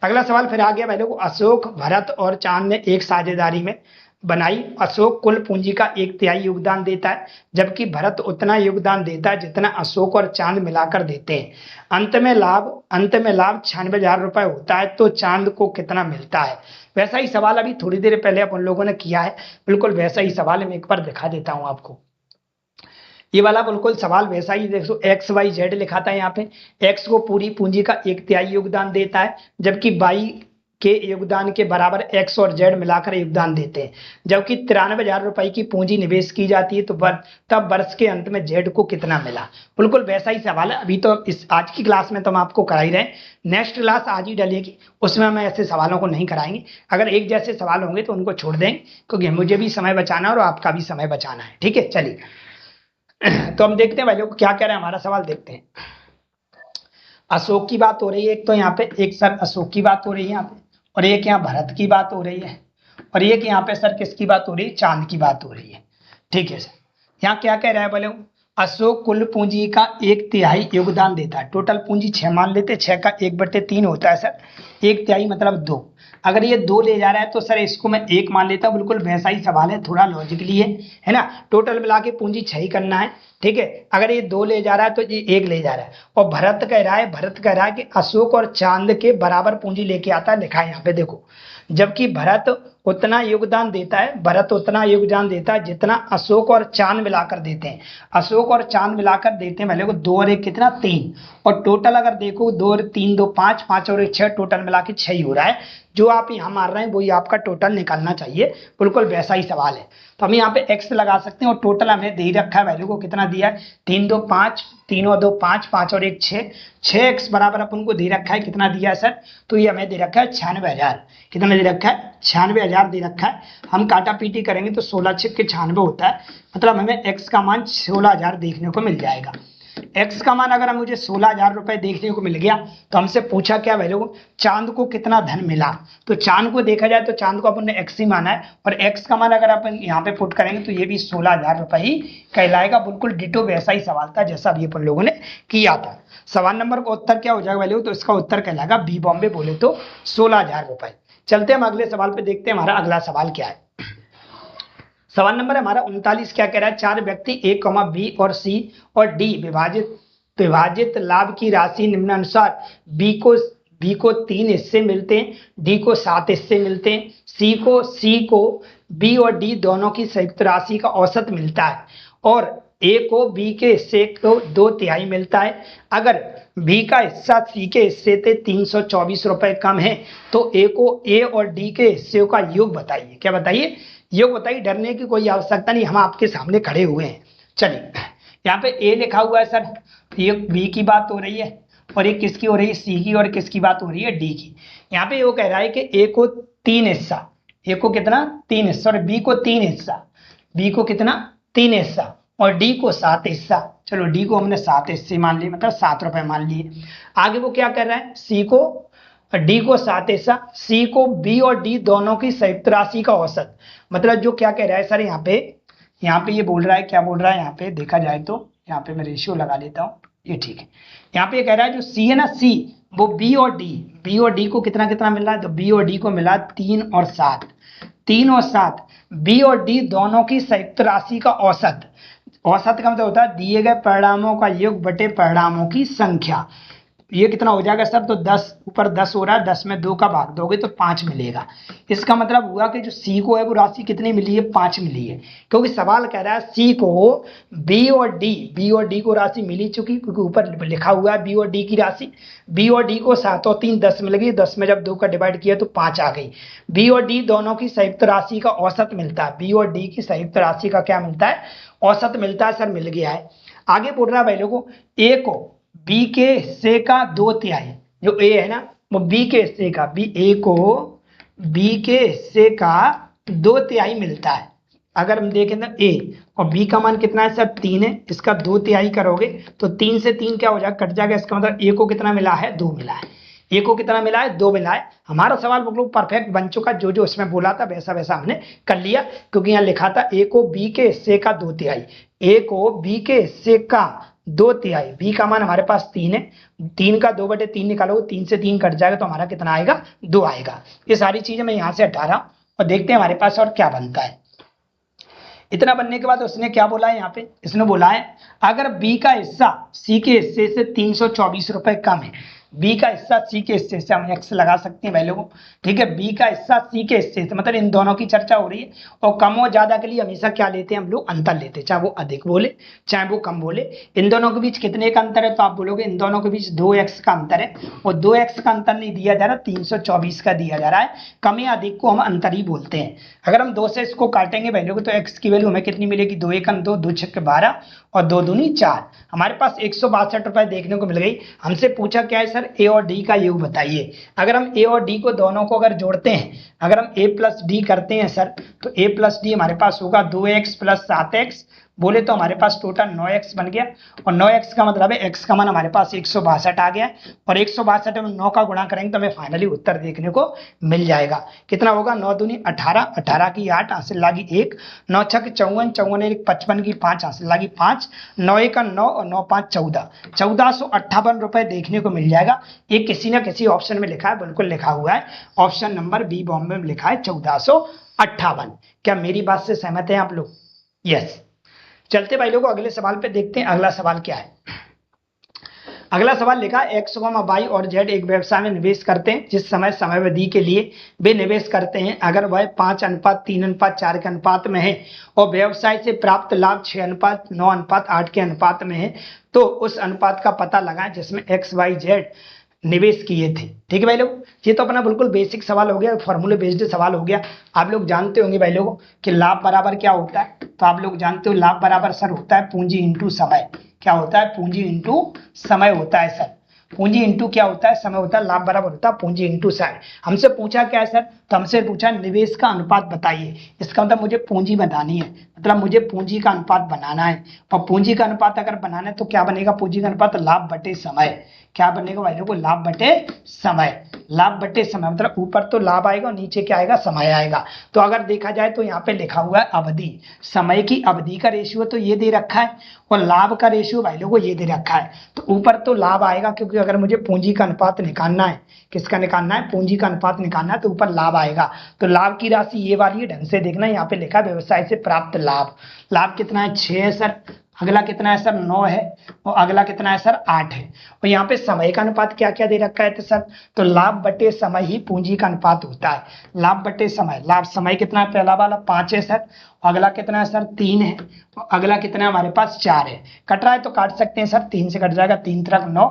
अगला सवाल फिर आ गया भाई लोग, अशोक भरत और चांद ने एक साझेदारी में बनाई। अशोक कुल पूंजी का 1/3 योगदान देता है, जबकि भरत उतना योगदान देता है जितना अशोक और चांद मिलाकर देते हैं। अंत में लाभ 96,000 रुपए होता है, तो चांद को कितना मिलता है। वैसा ही सवाल अभी थोड़ी देर पहले अपन लोगों ने किया है, बिल्कुल वैसा ही सवाल मैं एक बार दिखा देता हूं आपको। ये वाला बिल्कुल सवाल वैसा ही, देखो XYZ लिखा था यहाँ पे, X को पूरी पूंजी का 1/3 योगदान देता है, जबकि Y के योगदान के बराबर X और Z मिलाकर योगदान देते हैं। जबकि 93,000 रुपए की पूंजी निवेश की जाती है, तो तब वर्ष के अंत में Z को कितना मिला। बिल्कुल वैसा ही सवाल है। अभी तो इस आज की क्लास में तो हम आपको करा ही रहे, नेक्स्ट क्लास आज ही डलेगी, उसमें हम ऐसे सवालों को नहीं कराएंगे। अगर एक जैसे सवाल होंगे तो उनको छोड़ देंगे, क्योंकि मुझे भी समय बचाना है और आपका भी समय बचाना है, ठीक है। चलिए तो हम देखते हैं भाई लोग क्या कह रहे हैं, हमारा सवाल देखते हैं। अशोक की बात हो रही है एक तो यहाँ पे, एक सर अशोक की बात हो रही है यहाँ पे, और एक यहाँ भरत की बात हो रही है, और एक यहाँ पे सर किसकी बात हो रही है, चांद की बात हो रही है, ठीक है सर। यहाँ क्या कह रहा है बोले, अशोक कुल पूंजी का 1/3 योगदान देता है। टोटल पूंजी 6 मान लेते, 6 का 1/3 होता है सर, 1/3 मतलब 2। अगर ये 2 ले जा रहा है तो सर इसको मैं 1 मान लेता हूँ। बिल्कुल वैसा ही सवाल है, थोड़ा लॉजिकली है ना। टोटल मिला के पूंजी 6 ही करना है, ठीक है। अगर ये 2 ले जा रहा है तो ये 1 ले जा रहा है, और भरत कह रहा है कि अशोक और चांद के बराबर पूंजी लेके आता है, लिखा है यहाँ पे देखो। जबकि भरत उतना योगदान देता है जितना अशोक और चांद मिलाकर देते हैं। अशोक और चांद मिलाकर देते हैं पहले को 2 और 1 कितना 3, और टोटल अगर देखो 2 और 3 2 5, 5 और 1 6, टोटल मिला के 6 ही हो रहा है। जो आप यहाँ मार रहे हैं वही आपका टोटल निकालना चाहिए। बिल्कुल वैसा ही सवाल है, तो हम यहाँ पे x लगा सकते हैं, और टोटल हमें दे रखा है वैल्यू को कितना दिया है, 3 2 5, 3 और 2 5, 5 और 1 6, 6x बराबर अपन को दे रखा है, कितना दिया है सर, तो ये हमें दे रखा है 96,000। कितना दे रखा है 96,000 दे रखा है। हम काटा पीटी करेंगे तो 16 6 के 96 होता है, मतलब हमें x का मान 16,000 देखने को मिल जाएगा। एक्स का मान अगर हम मुझे 16,000 रुपए देखने को मिल गया तो हमसे पूछा क्या भाई लोगों, चांद को कितना धन मिला। तो चांद को देखा जाए तो चांद को अपन ने एक्स ही माना है और एक्स का मान अगर अपन यहाँ पे पुट करेंगे तो ये भी 16,000 रुपए ही कहलाएगा। बिल्कुल डिटो वैसा ही सवाल था जैसा अभी अपन लोगों ने किया था। सवाल नंबर का उत्तर क्या हो जाएगा भाई लोगों, तो इसका उत्तर कहलाएगा बी बॉम्बे बोले तो 16,000 रुपए। चलते हम अगले सवाल पे देखते हैं हमारा अगला सवाल क्या है। सवाल नंबर हमारा 39 क्या कह रहा है, चार व्यक्ति ए, बी और सी और डी विभाजित लाभ की राशि निम्नानुसार बी को 3 हिस्से मिलते हैं, डी को 7 हिस्से मिलते हैं, सी को बी और डी दोनों की संयुक्त राशि का औसत मिलता है और ए को बी के हिस्से को 2/3 मिलता है। अगर बी का हिस्सा सी के हिस्से से 324 रुपए कम है तो ए को ए और डी के हिस्से का योग बताइए। क्या बताइए, योग बताइए। डरने की कोई आवश्यकता नहीं, हम आपके सामने खड़े हुए हैं। चलिए यहाँ पे ए लिखा हुआ है सर, ये बी की बात हो रही है और ये किसकी हो रही है, सी की, और किसकी बात हो रही है, डी की। यहाँ पे वो कह रहा है कि ए को 3 हिस्सा, ए को कितना 3 हिस्सा और बी को 3 हिस्सा, बी को कितना 3 हिस्सा और डी को 7 हिस्सा। चलो डी को हमने 7 हिस्से मान लिए, मतलब 7 रुपए मान लिए। आगे वो क्या कर रहा है, सी को डी को 7 हिस्सा, सी को बी और डी दोनों की संयुक्त राशि का औसत। मतलब जो क्या कह रहा है सर, यहाँ पे ये बोल रहा है, क्या बोल रहा है यहाँ पे देखा जाए तो, यहाँ पे मैं रेशियो लगा लेता हूँ, ये ठीक है। यहाँ पे ये कह रहा है जो सी है ना, सी वो बी और डी को कितना कितना मिल रहा है, तो बी और डी को मिला 3 और 7, 3 और 7, बी और डी दोनों की संयुक्त राशि का औसत। औसत का मतलब होता है दिए गए परिणामों का योग बटे परिणामों की संख्या। ये कितना हो जाएगा सर, तो 10 ऊपर 10 हो रहा है, 10 में 2 का भाग दोगे तो 5 मिलेगा। इसका मतलब हुआ कि जो सी को है वो राशि कितनी मिली है, 5 मिली है। क्योंकि सवाल कह रहा है सी को बी और डी को राशि मिली चुकी, क्योंकि ऊपर लिखा हुआ है बी और डी की राशि। बी और डी को 7 और 3 10 मिल गई, 10 में जब 2 का डिवाइड किया तो 5 आ गई। बी और डी दोनों की संयुक्त राशि का औसत मिलता है, बी और डी की संयुक्त राशि का क्या मिलता है, औसत मिलता है। सर मिल गया है। आगे बोल रहा है भाई लोगों, ए को बी के हिस्से का 2/3, जो ए है ना वो बी के हिस्से का, ए को बी के हिस्से का 2/3 मिलता है। अगर हम देखें ना ए और बी का मान कितना है सर, 3 है, इसका 2/3 करोगे तो 3 से 3 क्या हो जाएगा, कट जाएगा। इसका मतलब ए को कितना मिला है, 2 मिला है। ए को कितना मिला है, 2 मिला है। हमारा सवाल बिल्कुल परफेक्ट बन चुका, जो जो उसमें बोला था वैसा वैसा हमने कर लिया, क्योंकि यहाँ लिखा था ए को बी के हिस्से का 2/3, ए को बी के हिस्से का 2/3। बी का मान हमारे पास 3 है, 3 का 2/3 निकालोगे, 3 से 3 कट जाएगा तो हमारा कितना आएगा, 2 आएगा। ये सारी चीजें मैं यहाँ से हटा रहा हूँ और देखते हैं हमारे पास और क्या बनता है। इतना बनने के बाद उसने क्या बोला है, यहाँ पे इसने बोला है अगर बी का हिस्सा सी के हिस्से से 324 रुपए कम है, बी का हिस्सा सी के हिस्से से, हम एक्स लगा सकते हैं भाई लोगों, ठीक है। बी का हिस्सा सी के हिस्से से, मतलब इन दोनों की चर्चा हो रही है और कम और ज्यादा के लिए हमेशा क्या लेते हैं हम लोग, अंतर लेते हैं, चाहे वो अधिक बोले चाहे वो कम बोले। इन दोनों के बीच कितने का अंतर है, तो आप बोलोगे इन दोनों के बीच 2x का अंतर है और 2x का अंतर नहीं दिया जा रहा, 324 का दिया जा रहा है। कम या अधिक को हम अंतर ही बोलते हैं। अगर हम 2 से इसको काटेंगे भाई लोग तो x की वैल्यू हमें कितनी मिलेगी, 2 1 2, 2 6 12 और 2 दूनी 4। हमारे पास 162 रुपए देखने को मिल गई। हमसे पूछा क्या है सर, ए और डी का योग बताइए। अगर हम ए और डी को दोनों को अगर जोड़ते हैं, अगर हम a प्लस डी करते हैं सर, तो a प्लस डी हमारे पास होगा 2x प्लस 7x, बोले तो हमारे पास टोटल 9x बन गया। और 9x का मतलब है x का मान हमारे पास 162 आ गया और 162 में 9 का गुणा करेंगे तो हमें फाइनली उत्तर देखने को मिल जाएगा। कितना होगा, 9 दूनी 18, 18 की 8, हासिल लागी 1, 9 6 54, 54 55 की 5, हासिल लागी 5, 9 1 9 और 9 5 14, 1458 रुपए देखने को मिल जाएगा। ये किसी ना किसी ऑप्शन में लिखा है, बिल्कुल लिखा हुआ है, ऑप्शन नंबर बी बॉम्बे में लिखा है 1458। क्या मेरी बात से सहमत है आप लोग? यस। चलते भाई लोगों अगले सवाल पे देखते हैं। अगला सवाल क्या है, अगला सवाल लिखा एक्स वाई और जेड एक व्यवसाय में निवेश करते हैं जिस समयावधि के लिए वे निवेश करते हैं, अगर वह 5:3:4 के अनुपात में है और व्यवसाय से प्राप्त लाभ 6:9:8 के अनुपात में है, तो उस अनुपात का पता लगाएं जिसमें एक्स वाई जेड निवेश किए थे। ठीक है भाई लोग, ये तो अपना बिल्कुल बेसिक सवाल हो गया, फॉर्मूले बेस्ड सवाल हो गया। आप लोग जानते होंगे भाई लोगों कि लाभ बराबर क्या होता है, तो आप लोग जानते हो लाभ बराबर सर होता है पूंजी इंटू समय। क्या होता है, पूंजी इंटू समय होता है सर। पूंजी इंटू क्या होता है, समय होता है, लाभ बराबर होता है पूंजी इंटू समय। हमसे पूछा क्या है सर, तो हमसे पूछा निवेश का अनुपात बताइए। इसका मतलब मुझे पूंजी बनानी है, मतलब मुझे पूंजी का अनुपात बनाना है। और पूंजी का अनुपात अगर बनाना है तो क्या बनेगा, पूंजी का अनुपात लाभ बटे समय। क्या बनेगा भाई लोगों, लाभ बटे समय। लाभ बटे समय मतलब ऊपर तो लाभ आएगा और नीचे क्या आएगा, समय आएगा। तो अगर देखा जाए तो यहाँ पे लिखा हुआ है अवधि, समय की अवधि का रेशियो तो ये दे रखा है और लाभ का रेशियो भाई लोगों ये दे रखा है। तो ऊपर तो लाभ आएगा, क्योंकि अगर मुझे पूंजी का अनुपात निकालना है, किसका निकालना है, पूंजी का अनुपात निकालना है, तो ऊपर लाभ आएगा। तो लाभ की राशि ये वाली है, ढंग से देखना, यहाँ पे लिखा है व्यवसाय से प्राप्त लाभ। लाभ कितना है, 6 है सर। अगला कितना है सर, 9 है। और अगला कितना है सर, 8 है। और यहाँ पे समय का अनुपात क्या क्या दे रखा है तो सर, तो लाभ बटे समय ही पूंजी का अनुपात होता है। लाभ बटे समय, लाभ समय कितना है, पहला वाला 5 है सर। अगला कितना है सर, 3 है। और अगला कितना है हमारे पास, 4 है। कट रहा है तो काट सकते हैं सर, 3 से कट जाएगा 3 3 9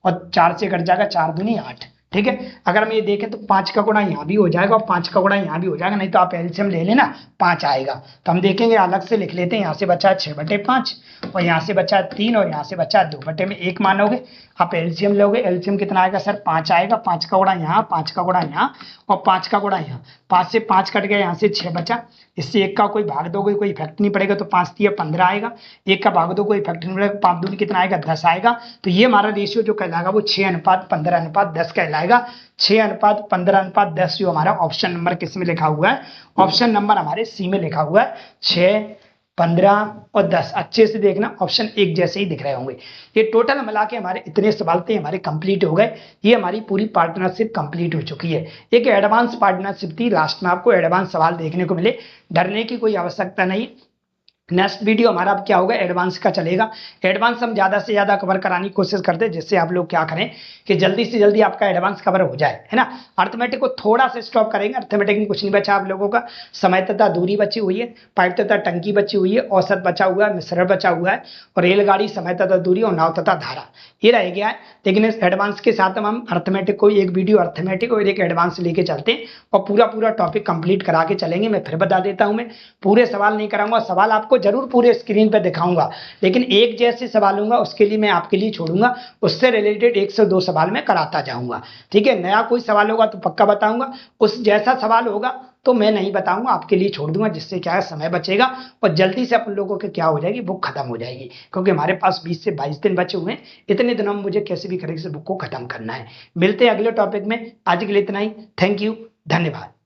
और 4 से कट जाएगा 4 दूनी 8। ठीक है, अगर हम ये देखें तो 5 का गुणा यहाँ भी हो जाएगा और 5 का गुणा यहाँ भी हो जाएगा, नहीं तो आप एलसीएम ले लेना, 5 आएगा। तो हम देखेंगे, अलग से लिख लेते हैं। यहाँ से बचा है 6/5 और यहाँ से बचा है 3 और यहाँ से बचा है 2/1 मानोगे। आप एलसीएम लोगे, एलसीएम कितना आएगा सर, 5 आएगा। 5 का गुणा यहाँ, 5 का गुणा यहाँ और 5 का गुणा यहाँ। 5 से 5 कट गया, यहाँ से 6 बचा। इससे 1 का कोई भाग दोगे कोई इफेक्ट नहीं पड़ेगा, तो 5 3 15 आएगा। 1 का भाग दो कोई इफेक्ट नहीं पड़ेगा, 5 दूनी कितना आएगा, 10 आएगा। तो ये हमारा रेशियो जो कहलाएगा वो 6:15:10 कहलाएगा। 6:15:10 जो हमारा ऑप्शन नंबर किस में लिखा हुआ है, ऑप्शन नंबर हमारे सी में लिखा हुआ है। 6, 15 और 10 अच्छे से देखना, ऑप्शन एक जैसे ही दिख रहे होंगे। ये टोटल मिला के हमारे इतने सवाल थे, हमारे कंप्लीट हो गए। ये हमारी पूरी पार्टनरशिप कंप्लीट हो चुकी है। एक एडवांस पार्टनरशिप थी, लास्ट में आपको एडवांस सवाल देखने को मिले, डरने की कोई आवश्यकता नहीं। नेक्स्ट वीडियो हमारा अब क्या होगा, एडवांस का चलेगा। एडवांस हम ज्यादा से ज्यादा कवर कराने की कोशिश करते हैं, जिससे आप लोग क्या करें कि जल्दी से जल्दी आपका एडवांस कवर हो जाए, है ना। अर्थमेटिक को थोड़ा सा स्टॉप करेंगे, अर्थमेटिक में कुछ नहीं बचा आप लोगों का। समय तथा दूरी बची हुई है, पाइप तथा टंकी बची हुई है, औसत बचा हुआ है, मिश्रण बचा हुआ है और रेलगाड़ी, समय तथा दूरी और नाव तथा धारा, ये रह गया है। लेकिन इस एडवांस के साथ हम अर्थमेटिक को एक वीडियो अर्थमेटिक और एक एडवांस लेके चलते हैं और पूरा टॉपिक कंप्लीट करा के चलेंगे। मैं फिर बता देता हूं, मैं पूरे सवाल नहीं कराऊंगा, सवाल आपको जरूर पूरे स्क्रीन पे दिखाऊंगा, लेकिन एक जैसे सवाल होगा उसके लिए मैं आपके लिए छोड़ूंगा, उससे रिलेटेड 1 से 2 सवाल मैं कराता जाऊंगा। ठीक है, नया कोई सवाल होगा तो पक्का बताऊंगा, उस जैसा सवाल होगा तो मैं नहीं बताऊंगा, आपके लिए छोड़ दूंगा, जिससे क्या है समय बचेगा और जल्दी से अपन लोगों के क्या हो जाएगी, बुक खत्म हो जाएगी। क्योंकि हमारे पास 20 से 22 दिन बचे हुए हैं, इतने दिनों में मुझे कैसे भी करके से बुक को खत्म करना है। मिलते हैं अगले टॉपिक में, आज के लिए इतना ही। थैंक यू, धन्यवाद।